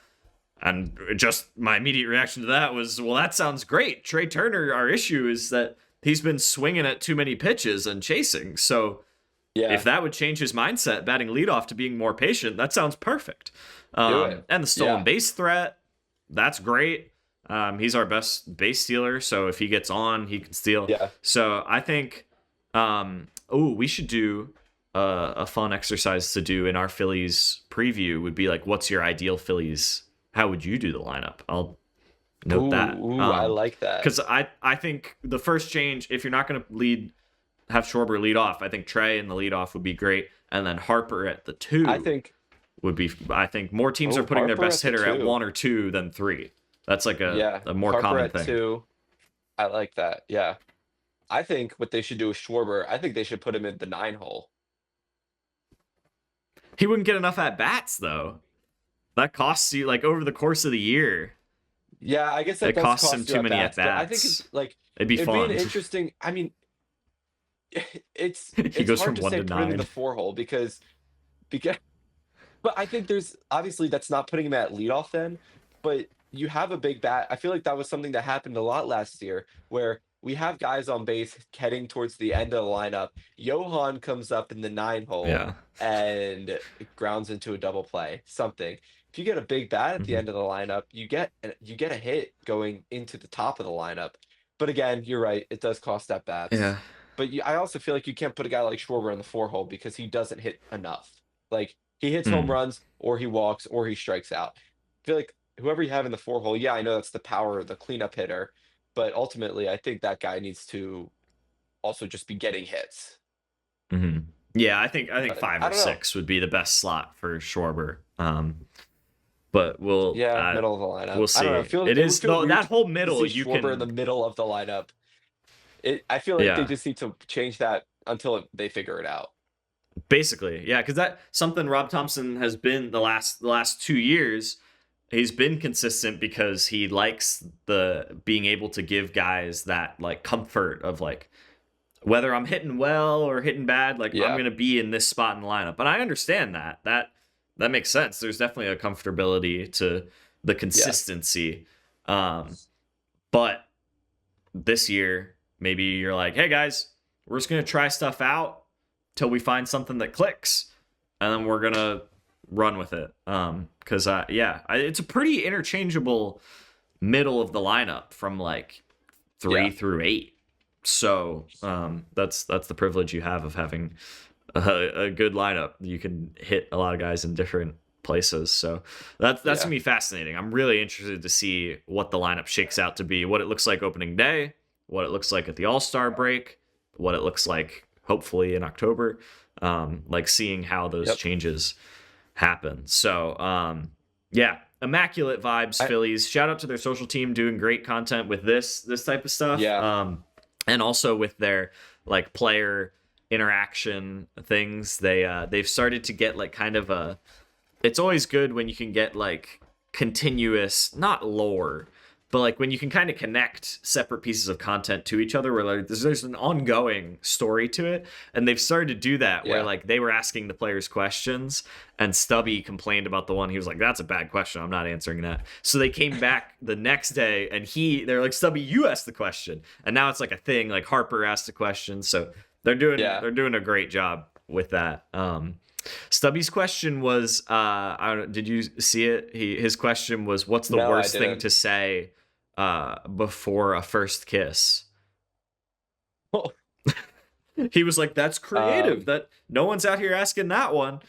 B: And just my immediate reaction to that was, well, that sounds great. Trey Turner, our issue is that he's been swinging at too many pitches and chasing. So if that would change his mindset, batting leadoff to being more patient, that sounds perfect. And the stolen base threat, that's great. He's our best base stealer, so if he gets on, he can steal. So I think, we should do a fun exercise to do in our Phillies preview would be what's your ideal Phillies? How would you do the lineup? I'll Note that.
D: I like that.
B: Because I think the first change, if you're not going to have Schwarber lead off, I think Trey in the leadoff would be great, and then Harper at the 2
D: I think
B: more teams are putting their
D: Harper
B: best
D: at the
B: hitter at
D: 2.
B: 1 or 2 than 3. That's like a more
D: Harper
B: common
D: at
B: thing.
D: 2. I like that. Yeah. I think what they should do with Schwarber, I think they should put him in the 9 hole.
B: He wouldn't get enough at bats though. That costs you like over the course of the year.
D: Yeah, I guess that
B: It
D: does
B: costs
D: cost
B: him
D: you
B: too many
D: at-bats, but I think
B: at-bats.
D: it's like
B: It'd be fun.
D: an interesting. I mean, it's
B: He goes
D: hard
B: from
D: to
B: 1
D: say
B: to
D: put him in
B: 9.
D: the 4 hole because, but I think there's obviously that's not putting him at leadoff then, but you have a big bat. I feel like that was something that happened a lot last year where we have guys on base heading towards the end of the lineup. Johan comes up in the 9 hole
B: Yeah.
D: and grounds into a double play. Something. If you get a big bat at the
B: Mhm.
D: end of the lineup, you get a hit going into the top of the lineup. But again, you're right. It does cost at bats.
B: Yeah.
D: But I also feel like you can't put a guy like Schwarber in the 4 hole because he doesn't hit enough. Like he hits home runs or he walks or he strikes out. I feel like whoever you have in the 4 hole, yeah, I know that's the power, the cleanup hitter, but ultimately I think that guy needs to also just be getting hits.
B: Mm-hmm. Yeah, I think 5
D: I
B: or
D: don't know.
B: 6 would be the best slot for Schwarber. But we'll
D: Middle of the lineup.
B: we'll see.
D: I don't know.
B: It is though that whole
D: to
B: middle
D: see
B: you
D: Schwarber
B: can
D: in the middle of the lineup. I feel like they
B: Yeah.
D: just need to change that until they figure it out.
B: basically, yeah, because that's something Rob Thompson has been the last 2 years. He's been consistent because he likes the being able to give guys that like comfort of like whether I'm hitting well or hitting bad, like
D: Yeah.
B: I'm gonna be in this spot in the lineup. But I understand that makes sense. There's definitely a comfortability to the consistency. But this year, maybe you're like, hey guys, we're just gonna try stuff out till we find something that clicks, and then we're gonna run with it. Because it's a pretty interchangeable middle of the lineup from like 3 through 8. So that's the privilege you have of having a good lineup. You can hit a lot of guys in different places. So that's gonna be fascinating. I'm really interested to see what the lineup shakes out to be, what it looks like opening day, what it looks like at the All-Star break, what it looks like hopefully in October. Like seeing how those changes happen. So immaculate vibes, Phillies. Shout out to their social team doing great content with this type of stuff. And also with their like player interaction things. They've started to get like kind of a. It's always good when you can get like continuous, not lore, but like when you can kind of connect separate pieces of content to each other where like there's an ongoing story to it. And they've started to do that where like they were asking the players questions and Stubby complained about the one. He was like, that's a bad question. I'm not answering that. So they came back the next day and they're like, Stubby, you asked the question. And now it's like a thing, like Harper asked the question. So they're doing a great job with that. Stubby's question was, did you see it? His question was, what's the worst thing to say before a first kiss? He was like, that's creative. That no one's out here asking that one.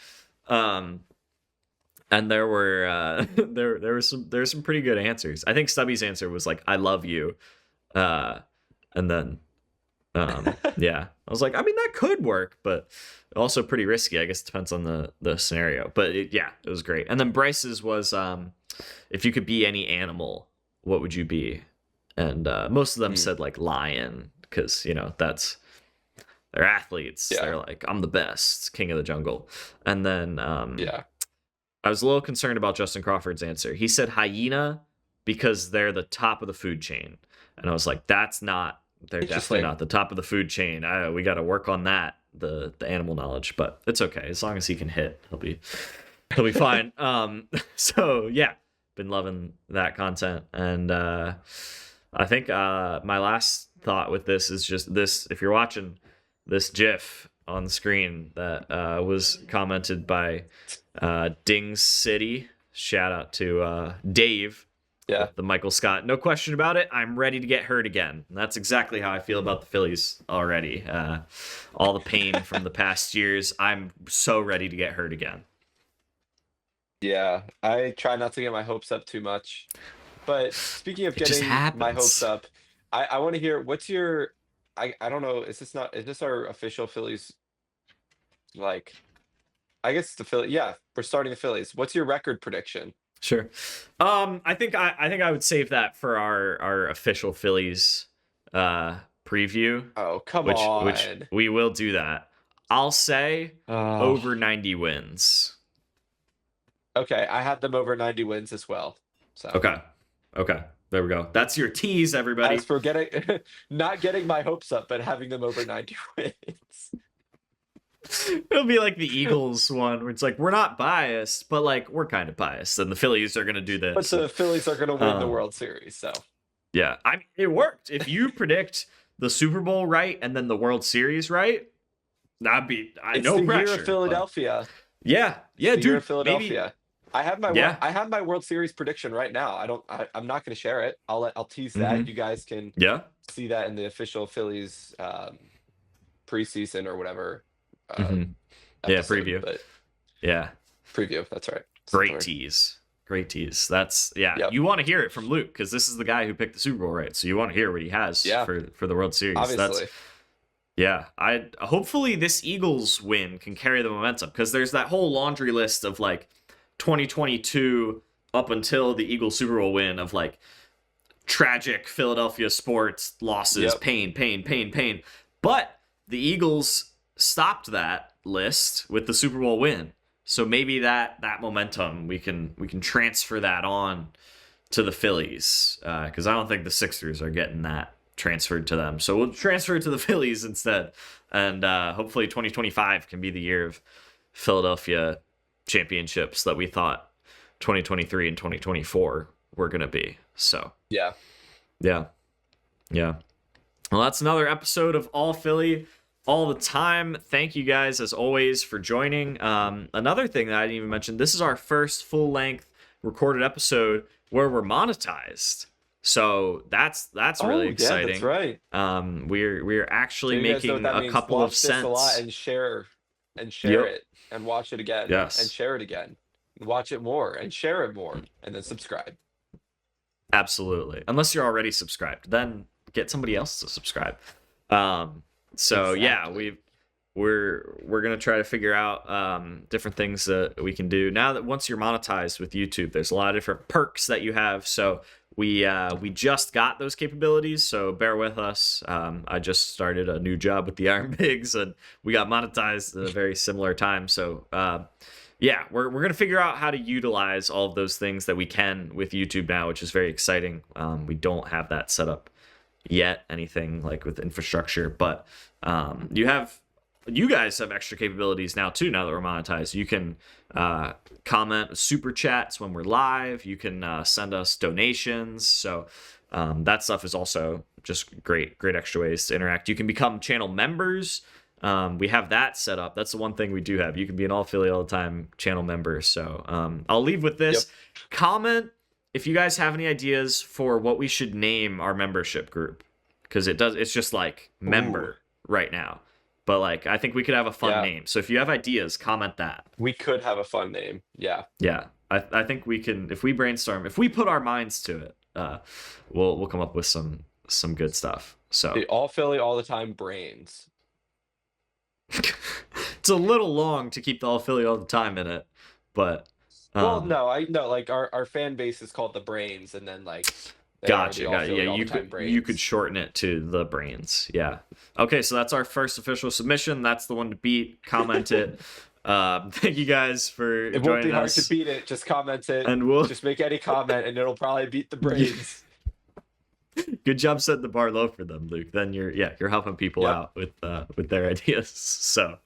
B: And there were there's some pretty good answers. I think Stubby's answer was like, I love you. And then I was like, I mean, that could work, but also pretty risky. I guess it depends on the scenario. But it was great. And then Bryce's was, if you could be any animal, what would you be? And most of them said like lion, because they're athletes. They're like, I'm the best, king of the jungle. And then I was a little concerned about Justin Crawford's answer. He said hyena because they're the top of the food chain, and I was like, they're definitely not the top of the food chain. We got to work on that, the animal knowledge, but it's okay. As long as he can hit, he'll be fine. So yeah, been loving that content. And I think my last thought with this is just this. If you're watching this GIF on the screen that was commented by Dings City, shout out to Dave.
D: Yeah.
B: The Michael Scott. No question about it. I'm ready to get hurt again. And that's exactly how I feel about the Phillies already. All the pain from the past years. I'm so ready to get hurt again.
D: Yeah. I try not to get my hopes up too much. But speaking of
B: It just
D: getting my hopes
B: happens.
D: up, I want to hear what's your. I don't know. Is this our official Phillies like? I guess the Philly. Yeah, we're starting the Phillies. What's your record prediction?
B: Sure. I think I would save that for our official Phillies preview,
D: Oh, come
B: which
D: on.
B: we will do that. I'll say
D: Oh,
B: over 90 wins.
D: okay. I had them over 90 wins as well. So
B: Okay. Okay. There we go. That's your tease, everybody.
D: as for getting not getting my hopes up, but having them over 90 wins.
B: It'll be like the Eagles one where it's like we're not biased, but like we're kind of biased, and the Phillies are gonna do
D: But
B: this.
D: the Phillies are going to win the
B: Um,
D: World Series. So
B: yeah, I mean it worked. If you predict the Super Bowl right and then the World Series right, that'd be
D: it's
B: no
D: the
B: pressure.
D: year of
B: But
D: Philadelphia.
B: yeah,
D: It's
B: yeah,
D: the year
B: dude.
D: of Philadelphia.
B: Yeah.
D: I have my World Series prediction right now. I'm not going to share it. I'll tease that.
B: Hmm.
D: You guys can
B: Yeah.
D: see that in the official Phillies preseason or whatever
B: Hmm. Yeah.
D: episode.
B: Preview.
D: But
B: Yeah.
D: preview. That's right. That's the
B: Great
D: word.
B: tease. Great tease. That's yeah.
D: Yep.
B: You want to hear it from Luke because this is the guy who picked the Super Bowl, right? So you want to hear what he has
D: Yeah.
B: for the World Series.
D: Obviously.
B: Yeah. I hopefully this Eagles win can carry the momentum because there's that whole laundry list of like 2022 up until the Eagles Super Bowl win of like tragic Philadelphia sports losses,
D: Yep.
B: pain. But the Eagles stopped that list with the Super Bowl win. So maybe that momentum we can transfer that on to the Phillies because I don't think the Sixers are getting that transferred to them. So we'll transfer it to the Phillies instead, and hopefully 2025 can be the year of Philadelphia championships that we thought 2023 and 2024 were gonna be. So
D: Yeah.
B: yeah. Well, that's another episode of All Philly all the time. Thank you guys as always for joining. Another thing that I didn't even mention, this is our first full-length recorded episode where we're monetized. So that's really exciting.
D: Yeah, that's right.
B: We're actually
D: So you guys know
B: making
D: what that
B: a
D: means.
B: couple
D: Watch
B: of
D: this
B: cents.
D: a lot and share
B: Yep.
D: it and watch it again
B: Yes.
D: and share it again and watch it more and share it more and then subscribe.
B: Absolutely. Unless you're already subscribed, then get somebody else to subscribe. So yeah,
D: Exactly.
B: we're gonna try to figure out different things that we can do now that once you're monetized with YouTube. There's a lot of different perks that you have. So we just got those capabilities. So bear with us. I just started a new job with the Iron Pigs, and we got monetized at a very similar time. So yeah, we're gonna figure out how to utilize all of those things that we can with YouTube now, which is very exciting. We don't have that set up yet, anything like with infrastructure, but you guys have extra capabilities now too. Now that we're monetized, you can comment super chats when we're live. You can send us donations. So that stuff is also just great extra ways to interact. You can become channel members. We have that set up. That's the one thing we do have. You can be an All Philly All the Time channel member. So I'll leave with this. Comment if you guys have any ideas for what we should name our membership group, because it's just like member right now. But like I think we could have a fun name. So if you have ideas, comment that.
D: We could have a fun name. Yeah.
B: Yeah. I think we can, if we brainstorm, if we put our minds to it, we'll come up with some good stuff. So
D: The All Philly All the Time brains.
B: it's a little long to keep the All Philly All the Time in it, but
D: Well, no, I know like our fan base is called the Brains, and then like they are
B: Gotcha.
D: the All Philly
B: Yeah,
D: All
B: you
D: the Time
B: could
D: Brains.
B: shorten it to the Brains. Yeah. Okay, so that's our first official submission. That's the one to beat. Comment it. Thank you guys for
D: It won't
B: joining
D: be hard
B: us.
D: to beat it. Just comment it.
B: And we'll
D: Just make any comment, and it'll probably beat the Brains.
B: good job setting the bar low for them, Luke. Then you're helping people out with their ideas. So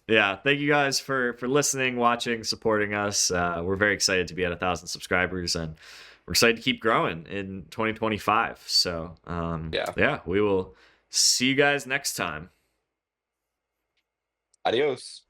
B: yeah, thank you guys for listening, watching, supporting us. We're very excited to be at 1,000 subscribers, and we're excited to keep growing in 2025. So yeah, we will see you guys next time.
D: Adios.